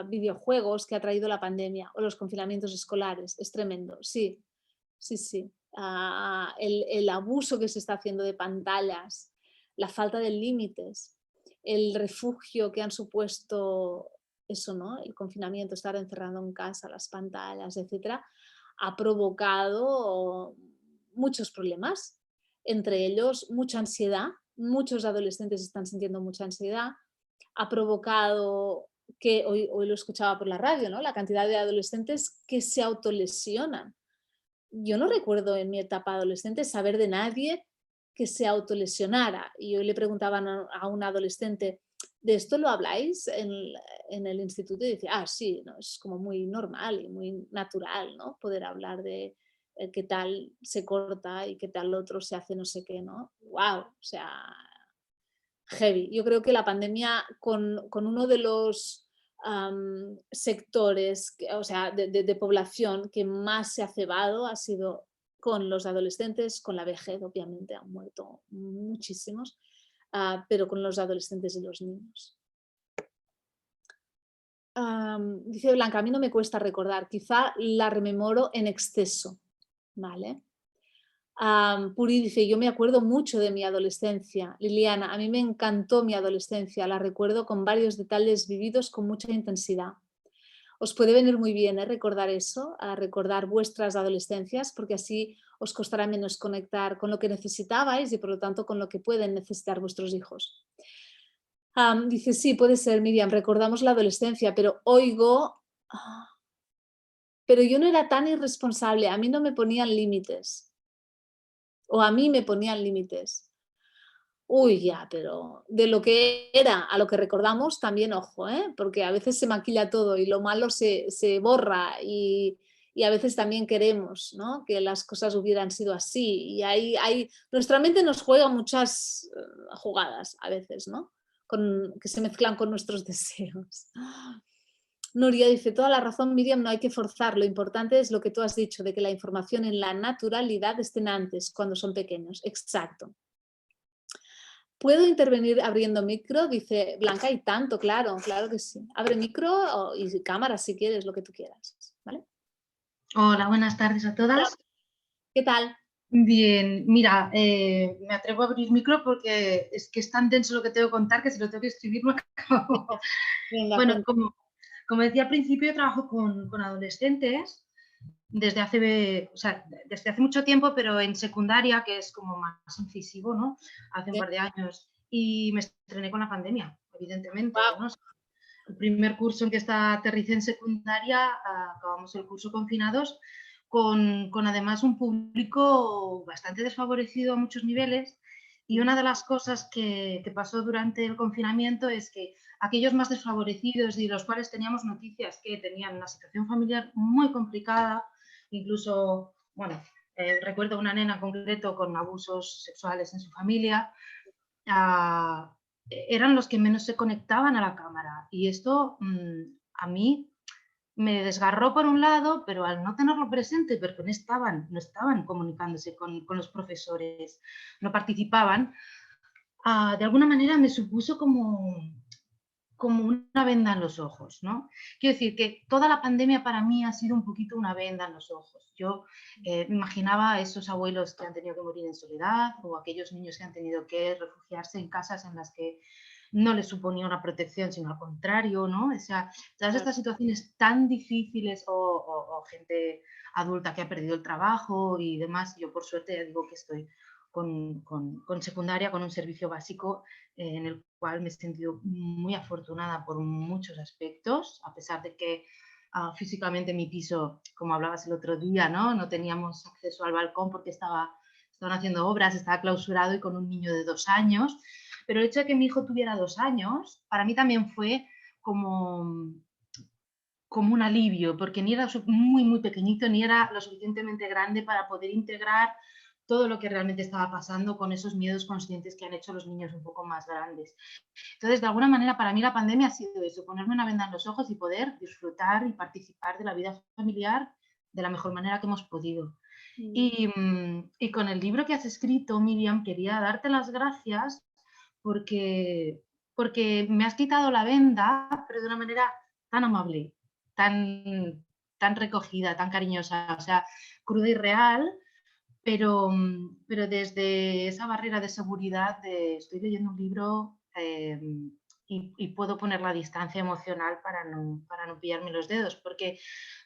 videojuegos que ha traído la pandemia o los confinamientos escolares. Es tremendo, sí, sí, sí. El abuso que se está haciendo de pantallas, la falta de límites, el refugio que han supuesto eso, ¿no? El confinamiento, estar encerrado en casa, las pantallas, etcétera, ha provocado muchos problemas, entre ellos mucha ansiedad. Muchos adolescentes están sintiendo mucha ansiedad, ha provocado que, hoy lo escuchaba por la radio, ¿no? La cantidad de adolescentes que se autolesionan. Yo no recuerdo en mi etapa adolescente saber de nadie que se autolesionara. Y hoy le preguntaban a un adolescente, ¿de esto lo habláis en el instituto? Y decía, sí, ¿no? Es como muy normal y muy natural, ¿no? Poder hablar de qué tal se corta y qué tal otro se hace no sé qué, ¿no? ¡Wow! O sea, heavy. Yo creo que la pandemia con uno de los sectores, o sea, de población que más se ha cebado ha sido con los adolescentes, con la vejez, obviamente, han muerto muchísimos, pero con los adolescentes y los niños. Dice Blanca, a mí no me cuesta recordar, quizá la rememoro en exceso, ¿vale? Puri dice, yo me acuerdo mucho de mi adolescencia. Liliana, a mí me encantó mi adolescencia, la recuerdo con varios detalles vividos con mucha intensidad. Os puede venir muy bien recordar eso, a recordar vuestras adolescencias, porque así os costará menos conectar con lo que necesitabais y por lo tanto con lo que pueden necesitar vuestros hijos. Dice, sí, puede ser, Miriam, recordamos la adolescencia, pero oigo, pero yo no era tan irresponsable, a mí no me ponían límites, o a mí me ponían límites. Uy, ya, pero de lo que era a lo que recordamos también, ojo, porque a veces se maquilla todo y lo malo se borra y a veces también queremos, ¿no?, que las cosas hubieran sido así. Y nuestra mente nos juega muchas jugadas a veces, ¿no?, que se mezclan con nuestros deseos. Nuria dice, toda la razón, Miriam, no hay que forzar. Lo importante es lo que tú has dicho, de que la información en la naturalidad estén antes, cuando son pequeños. Exacto. ¿Puedo intervenir abriendo micro? Dice Blanca, y tanto, claro, claro que sí. Abre micro y cámara si quieres, lo que tú quieras, ¿vale? Hola, buenas tardes a Hola, todas. ¿qué tal? Bien, mira, me atrevo a abrir micro porque es que es tan denso lo que tengo que contar que si lo tengo que escribir no acabo. Venga, Bueno, cuenta. como decía al principio, yo trabajo con adolescentes desde hace mucho tiempo, pero en secundaria, que es como más incisivo, ¿no? Hace un par de años. Y me estrené con la pandemia, evidentemente, Wow, ¿no? El primer curso en que aterricé en secundaria, acabamos el curso confinados, con además un público bastante desfavorecido a muchos niveles. Y una de las cosas que pasó durante el confinamiento es que aquellos más desfavorecidos y los cuales teníamos noticias que tenían una situación familiar muy complicada, incluso, bueno, recuerdo una nena en concreto con abusos sexuales en su familia, eran los que menos se conectaban a la cámara. Y esto a mí me desgarró por un lado, pero al no tenerlo presente, porque no estaban comunicándose con los profesores, no participaban, de alguna manera me supuso como una venda en los ojos, ¿no? Quiero decir que toda la pandemia para mí ha sido un poquito una venda en los ojos. Yo me imaginaba a esos abuelos que han tenido que morir en soledad o aquellos niños que han tenido que refugiarse en casas en las que no les suponía una protección, sino al contrario, ¿no? O sea, todas claro, estas situaciones tan difíciles o gente adulta que ha perdido el trabajo y demás. Yo por suerte ya digo que estoy con secundaria, con un servicio básico en el cual me he sentido muy afortunada por muchos aspectos, a pesar de que físicamente mi piso, como hablabas el otro día, no teníamos acceso al balcón porque estaban haciendo obras, estaba clausurado y con un niño de 2 años. Pero el hecho de que mi hijo tuviera 2 años, para mí también fue como un alivio, porque ni era muy, muy pequeñito, ni era lo suficientemente grande para poder integrar todo lo que realmente estaba pasando con esos miedos conscientes que han hecho los niños un poco más grandes. Entonces, de alguna manera, para mí la pandemia ha sido eso, ponerme una venda en los ojos y poder disfrutar y participar de la vida familiar de la mejor manera que hemos podido. Y con el libro que has escrito, Miriam, quería darte las gracias porque, porque me has quitado la venda, pero de una manera tan amable, tan, tan recogida, tan cariñosa, o sea, cruda y real, pero desde esa barrera de seguridad de estoy leyendo un libro y puedo poner la distancia emocional para no pillarme los dedos, porque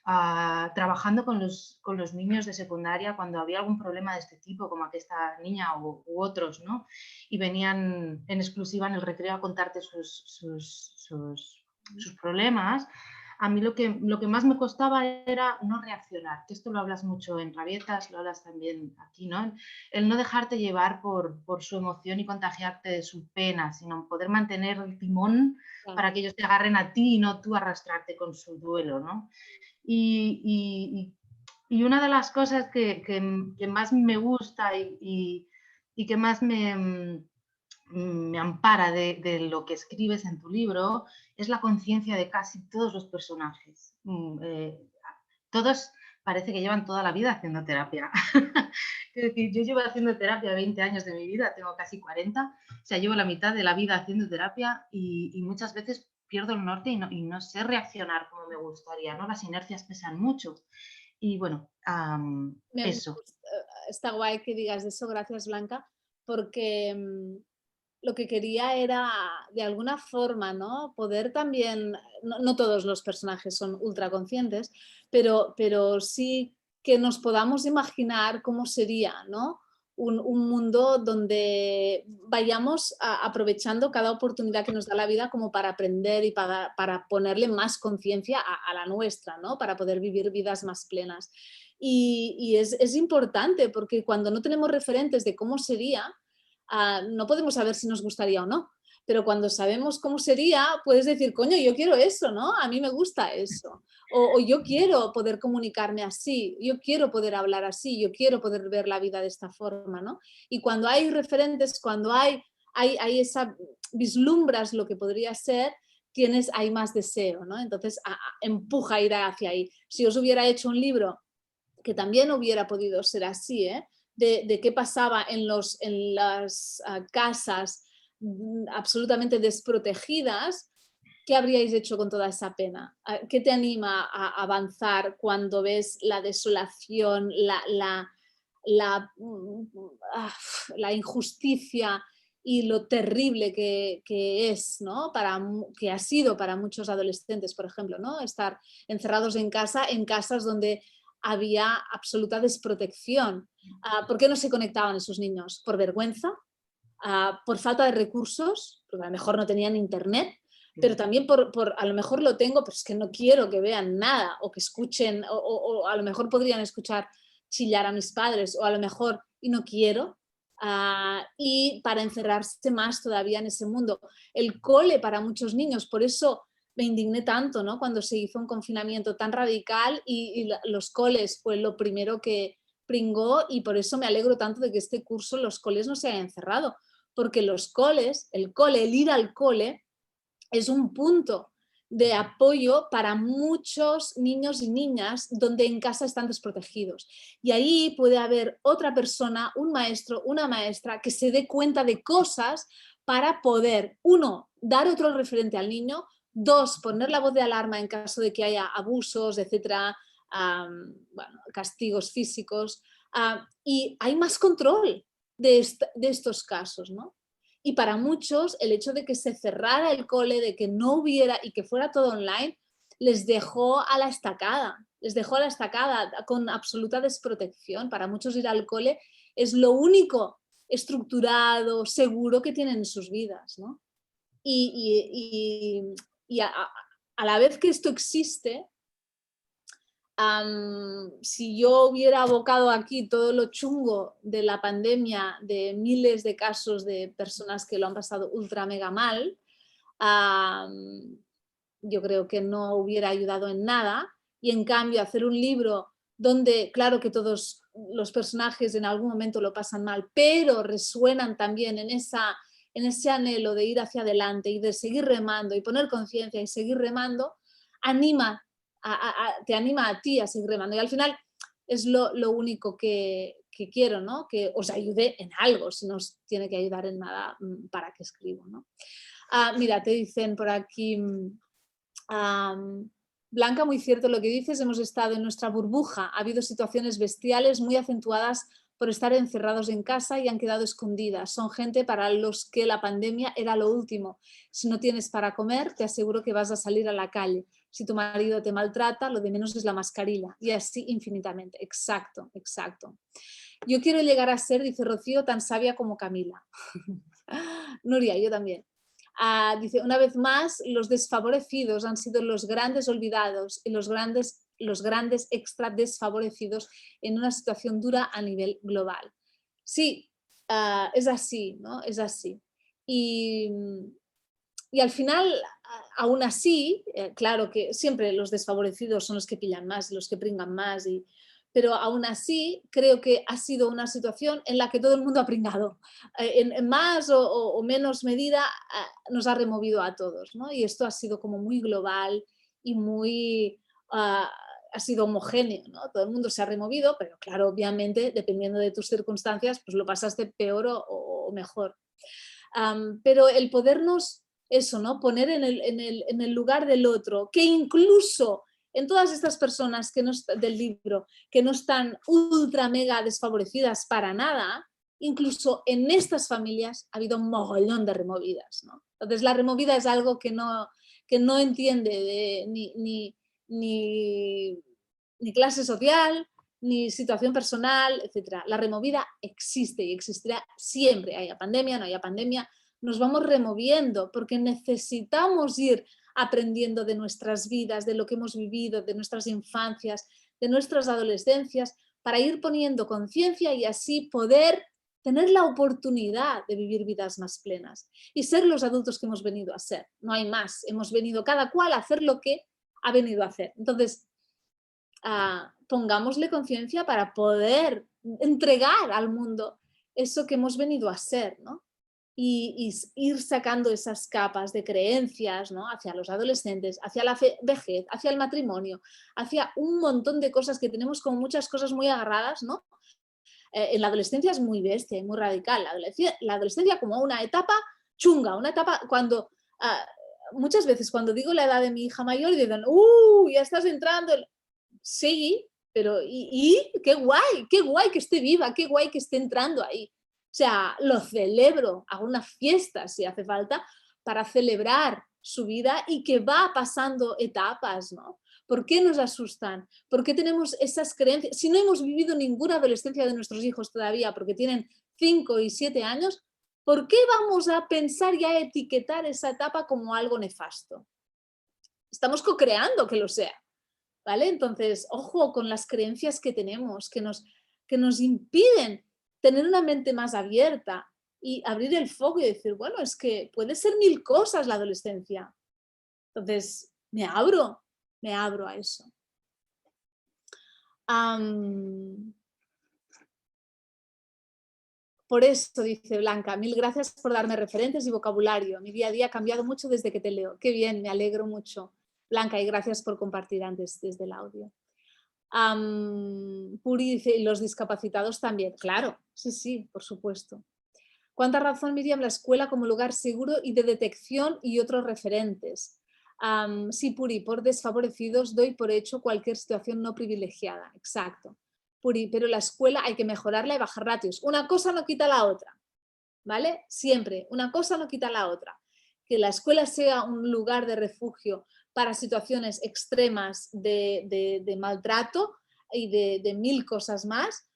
trabajando con los niños de secundaria, cuando había algún problema de este tipo, como esta niña u otros, ¿no? Y venían en exclusiva en el recreo a contarte sus problemas, a mí lo que más me costaba era no reaccionar, que esto lo hablas mucho en Rabietas, lo hablas también aquí, ¿no? El no dejarte llevar por su emoción y contagiarte de su pena, sino poder mantener el timón claro. para que ellos te agarren a ti y no tú arrastrarte con su duelo, ¿no? Y una de las cosas que más me gusta y que más me ampara de lo que escribes en tu libro es la conciencia de casi todos los personajes. Todos parece que llevan toda la vida haciendo terapia. Es decir, yo llevo haciendo terapia 20 años de mi vida, tengo casi 40, o sea, llevo la mitad de la vida haciendo terapia y muchas veces pierdo el norte y no sé reaccionar como me gustaría, ¿no? Las inercias pesan mucho. Y bueno, Me eso. gusta, está guay que digas eso, gracias Blanca, porque lo que quería era, de alguna forma, ¿no? Poder también, no todos los personajes son ultraconscientes, pero sí que nos podamos imaginar cómo sería, ¿no? Un mundo donde vayamos aprovechando cada oportunidad que nos da la vida como para aprender y para ponerle más conciencia a la nuestra, ¿no? Para poder vivir vidas más plenas. Y es importante porque cuando no tenemos referentes de cómo sería, no podemos saber si nos gustaría o no, pero cuando sabemos cómo sería, puedes decir, coño, yo quiero eso, ¿no? A mí me gusta eso. O yo quiero poder comunicarme así, yo quiero poder hablar así, yo quiero poder ver la vida de esta forma, ¿no? Y cuando hay referentes, cuando hay esa, vislumbras lo que podría ser, hay más deseo, ¿no? Entonces empuja a ir hacia ahí. Si os hubiera hecho un libro que también hubiera podido ser así, ¿eh? De qué pasaba en las casas absolutamente desprotegidas, ¿qué habríais hecho con toda esa pena? ¿Qué te anima a avanzar cuando ves la desolación, la, la injusticia y lo terrible que es, ¿no? Que ha sido para muchos adolescentes, por ejemplo, ¿no? Estar encerrados en casa, en casas donde había absoluta desprotección. ¿Por qué no se conectaban esos niños? ¿Por vergüenza? ¿Por falta de recursos? Porque a lo mejor no tenían internet, pero también a lo mejor lo tengo, pero es que no quiero que vean nada o que escuchen, o a lo mejor podrían escuchar chillar a mis padres, o a lo mejor, y no quiero. Y para encerrarse más todavía en ese mundo. El cole para muchos niños, por eso me indigné tanto, ¿no? Cuando se hizo un confinamiento tan radical y los coles fue lo primero que pringó, y por eso me alegro tanto de que este curso los coles no se hayan cerrado, porque los coles, el ir al cole es un punto de apoyo para muchos niños y niñas donde en casa están desprotegidos. Y ahí puede haber otra persona, un maestro, una maestra, que se dé cuenta de cosas para poder, uno, dar otro referente al niño, dos, poner la voz de alarma en caso de que haya abusos, etcétera, bueno, castigos físicos, y hay más control de estos casos, ¿no? Y para muchos el hecho de que se cerrara el cole, de que no hubiera y que fuera todo online, les dejó a la estacada, con absoluta desprotección. Para muchos ir al cole es lo único estructurado, seguro que tienen en sus vidas, ¿no? Y a la vez que esto existe, si yo hubiera abocado aquí todo lo chungo de la pandemia, de miles de casos de personas que lo han pasado ultra mega mal, yo creo que no hubiera ayudado en nada. Y en cambio hacer un libro donde, claro que todos los personajes en algún momento lo pasan mal, pero resuenan también en ese anhelo de ir hacia adelante y de seguir remando y poner conciencia y seguir remando, anima te anima a ti a seguir remando. Y al final es lo único que quiero, ¿no? Que os ayude en algo, si no os tiene que ayudar en nada, ¿para qué escribo, no? Mira, te dicen por aquí, Blanca, muy cierto lo que dices, hemos estado en nuestra burbuja, ha habido situaciones bestiales muy acentuadas por estar encerrados en casa y han quedado escondidas. Son gente para los que la pandemia era lo último. Si no tienes para comer, te aseguro que vas a salir a la calle. Si tu marido te maltrata, lo de menos es la mascarilla. Y así infinitamente. Exacto, exacto. Yo quiero llegar a ser, dice Rocío, tan sabia como Camila. Nuria, yo también. Dice, una vez más, los desfavorecidos han sido los grandes olvidados y los grandes extra desfavorecidos en una situación dura a nivel global. Sí, es así, ¿no? Es así. Y, y al final, aún así, claro que siempre los desfavorecidos son los que pillan más, los que pringan más, pero aún así creo que ha sido una situación en la que todo el mundo ha pringado. En más o menos medida nos ha removido a todos, ¿no? Y esto ha sido como muy global y muy... ha sido homogéneo, ¿no? Todo el mundo se ha removido, pero claro, obviamente, dependiendo de tus circunstancias, pues lo pasaste peor o mejor. Pero eso, ¿no? Poner en el lugar del otro, que incluso en todas estas personas que no del libro, que no están ultra mega desfavorecidas para nada, incluso en estas familias ha habido un mogollón de removidas, ¿no? Entonces la removida es algo que no entiende ni clase social, ni situación personal, etc. La removida existe y existirá siempre, haya pandemia, no haya pandemia, nos vamos removiendo porque necesitamos ir aprendiendo de nuestras vidas, de lo que hemos vivido, de nuestras infancias, de nuestras adolescencias, para ir poniendo conciencia y así poder tener la oportunidad de vivir vidas más plenas y ser los adultos que hemos venido a ser. No hay más, hemos venido cada cual a hacer lo que ha venido a hacer. Entonces, pongámosle conciencia para poder entregar al mundo eso que hemos venido a ser, ¿no? Y ir sacando esas capas de creencias, ¿no? Hacia los adolescentes, hacia la vejez, hacia el matrimonio, hacia un montón de cosas que tenemos como muchas cosas muy agarradas, ¿no? En la adolescencia es muy bestia, muy radical. La adolescencia como una etapa chunga, una etapa cuando... muchas veces cuando digo la edad de mi hija mayor dicen, ya estás entrando... Sí, pero qué guay que esté viva, qué guay que esté entrando ahí. O sea, lo celebro, hago una fiesta si hace falta para celebrar su vida y que va pasando etapas, ¿no? ¿Por qué nos asustan? ¿Por qué tenemos esas creencias? Si no hemos vivido ninguna adolescencia de nuestros hijos todavía porque tienen 5 y 7 años, ¿por qué vamos a pensar y a etiquetar esa etapa como algo nefasto? Estamos co-creando que lo sea. ¿Vale? Entonces, ojo con las creencias que tenemos, que nos impiden tener una mente más abierta y abrir el foco y decir, bueno, es que puede ser 1000 cosas la adolescencia. Entonces, me abro a eso. Por eso, dice Blanca, 1000 gracias por darme referentes y vocabulario. Mi día a día ha cambiado mucho desde que te leo. Qué bien, me alegro mucho. Blanca, y gracias por compartir antes desde el audio. Puri dice, y los discapacitados también. Claro, sí, por supuesto. ¿Cuánta razón, Miriam? La escuela como lugar seguro y de detección y otros referentes. Sí, Puri, por desfavorecidos doy por hecho cualquier situación no privilegiada. Exacto. Puri, pero la escuela hay que mejorarla y bajar ratios. Una cosa no quita la otra, ¿vale? Siempre, una cosa no quita la otra. Que la escuela sea un lugar de refugio para situaciones extremas de maltrato y de 1000 cosas más,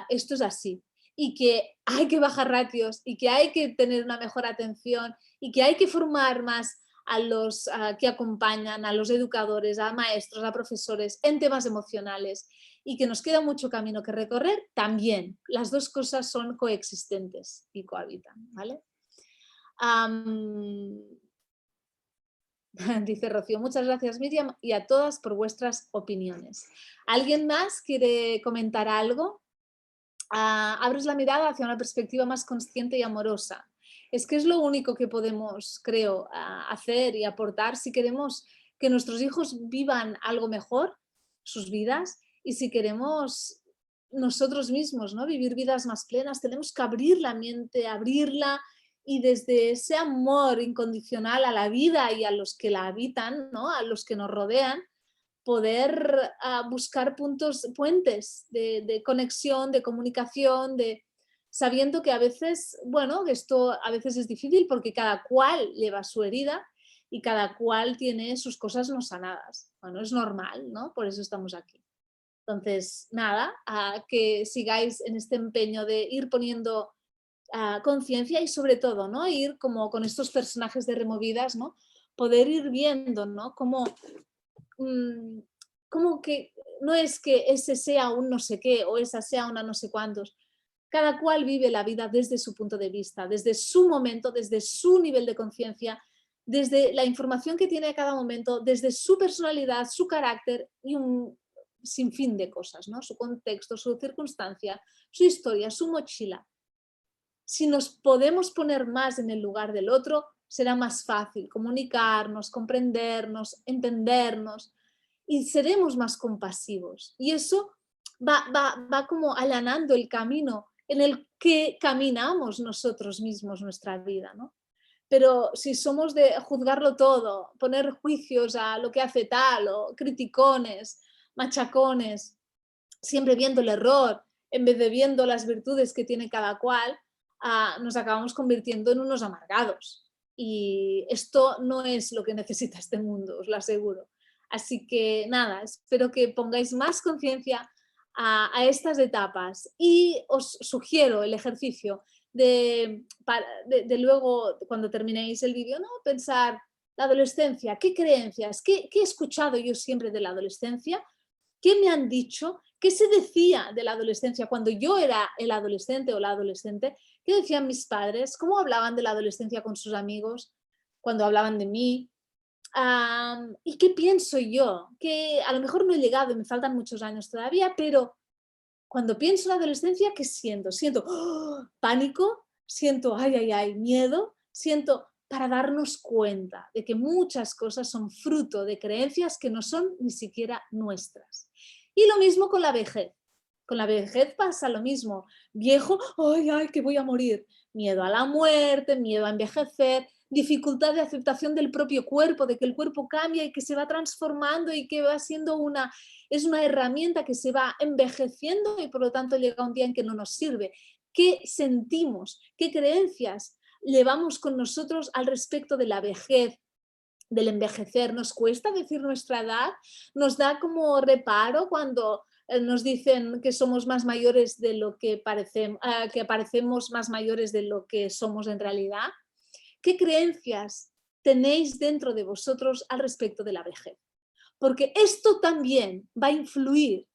esto es así. Y que hay que bajar ratios y que hay que tener una mejor atención y que hay que formar más a los que acompañan, a los educadores, a maestros, a profesores en temas emocionales y que nos queda mucho camino que recorrer, también. Las dos cosas son coexistentes y cohabitan, ¿vale? Dice Rocío, muchas gracias Miriam y a todas por vuestras opiniones. ¿Alguien más quiere comentar algo? Abres la mirada hacia una perspectiva más consciente y amorosa. Es que es lo único que podemos, creo, hacer y aportar si queremos que nuestros hijos vivan algo mejor, sus vidas, y si queremos nosotros mismos, ¿no? Vivir vidas más plenas, tenemos que abrir la mente, abrirla y desde ese amor incondicional a la vida y a los que la habitan, ¿no? A los que nos rodean, poder buscar puentes de conexión, de comunicación, sabiendo que a veces, bueno, esto a veces es difícil porque cada cual lleva su herida y cada cual tiene sus cosas no sanadas. Bueno, es normal, ¿no? Por eso estamos aquí. Entonces, nada, que sigáis en este empeño de ir poniendo conciencia y sobre todo, ¿no? Ir como con estos personajes de removidas, ¿no? Poder ir viendo, ¿no? Como que no es que ese sea un no sé qué o esa sea una no sé cuántos. Cada cual vive la vida desde su punto de vista, desde su momento, desde su nivel de conciencia, desde la información que tiene a cada momento, desde su personalidad, su carácter y un sinfín de cosas, ¿no? Su contexto, su circunstancia, su historia, su mochila. Si nos podemos poner más en el lugar del otro, será más fácil comunicarnos, comprendernos, entendernos y seremos más compasivos. Y eso va como allanando el camino en el que caminamos nosotros mismos nuestra vida, ¿no? pero si somos de juzgarlo todo, poner juicios a lo que hace tal o criticones, machacones, siempre viendo el error en vez de viendo las virtudes que tiene cada cual, nos acabamos convirtiendo en unos amargados. Y esto no es lo que necesita este mundo, os lo aseguro. Así que nada, espero que pongáis más conciencia a estas etapas y os sugiero el ejercicio de luego, cuando terminéis el vídeo, ¿no? Pensar la adolescencia, qué creencias, qué he escuchado yo siempre de la adolescencia, qué me han dicho, qué se decía de la adolescencia cuando yo era el adolescente o la adolescente, qué decían mis padres, cómo hablaban de la adolescencia con sus amigos, cuando hablaban de mí. ¿Y qué pienso yo? Que a lo mejor no he llegado y me faltan muchos años todavía, pero cuando pienso en la adolescencia, ¿qué siento? Siento pánico, siento ay, ay, ay, miedo, siento para darnos cuenta de que muchas cosas son fruto de creencias que no son ni siquiera nuestras. Y lo mismo con la vejez. Con la vejez pasa lo mismo. Viejo, ay, ay, que voy a morir. Miedo a la muerte, miedo a envejecer, dificultad de aceptación del propio cuerpo, de que el cuerpo cambia y que se va transformando y que va siendo es una herramienta que se va envejeciendo y por lo tanto llega un día en que no nos sirve. ¿Qué sentimos? ¿Qué creencias llevamos con nosotros al respecto de la vejez, del envejecer? ¿Nos cuesta decir nuestra edad? ¿Nos da como reparo cuando nos dicen que somos más mayores de lo que parecemos más mayores de lo que somos en realidad? ¿Qué creencias tenéis dentro de vosotros al respecto de la vejez? Porque esto también va a influir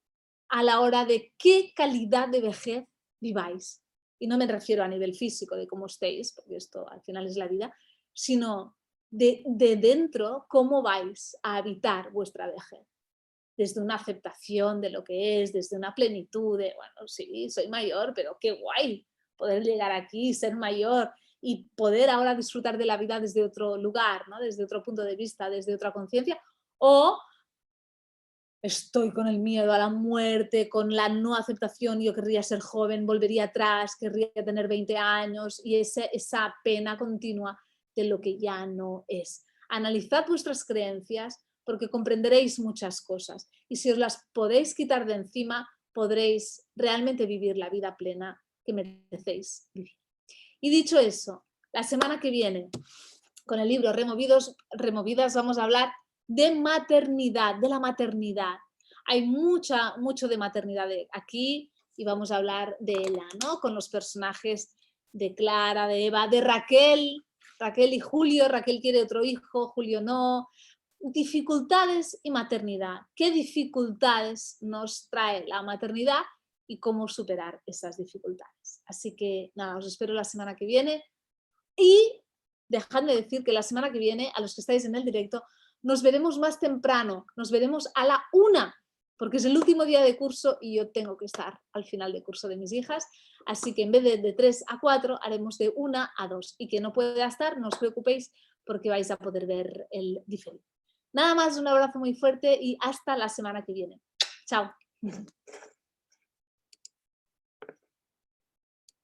a la hora de qué calidad de vejez viváis. Y no me refiero a nivel físico, de cómo estéis, porque esto al final es la vida, sino de dentro, cómo vais a habitar vuestra vejez. Desde una aceptación de lo que es, desde una plenitud de, bueno, sí, soy mayor, pero qué guay poder llegar aquí, ser mayor y poder ahora disfrutar de la vida desde otro lugar, ¿no? Desde otro punto de vista, desde otra conciencia, o estoy con el miedo a la muerte, con la no aceptación, yo querría ser joven, volvería atrás, querría tener 20 años y esa pena continua de lo que ya no es. Analizad vuestras creencias porque comprenderéis muchas cosas y si os las podéis quitar de encima, podréis realmente vivir la vida plena que merecéis vivir. Y dicho eso, la semana que viene, con el libro Removidas, vamos a hablar de maternidad, de la maternidad. Hay mucho de maternidad aquí y vamos a hablar de ella, ¿no? Con los personajes de Clara, de Eva, de Raquel y Julio. Raquel quiere otro hijo, Julio no. Dificultades y maternidad. ¿Qué dificultades nos trae la maternidad y cómo superar esas dificultades? Así que nada, os espero la semana que viene y dejadme decir que la semana que viene, a los que estáis en el directo, nos veremos más temprano, nos veremos a la 1, porque es el último día de curso y yo tengo que estar al final de curso de mis hijas, así que en vez de 3 a 4 haremos de 1 a 2 y que no pueda estar, no os preocupéis porque vais a poder ver el diferido. Nada más, un abrazo muy fuerte y hasta la semana que viene. Chao.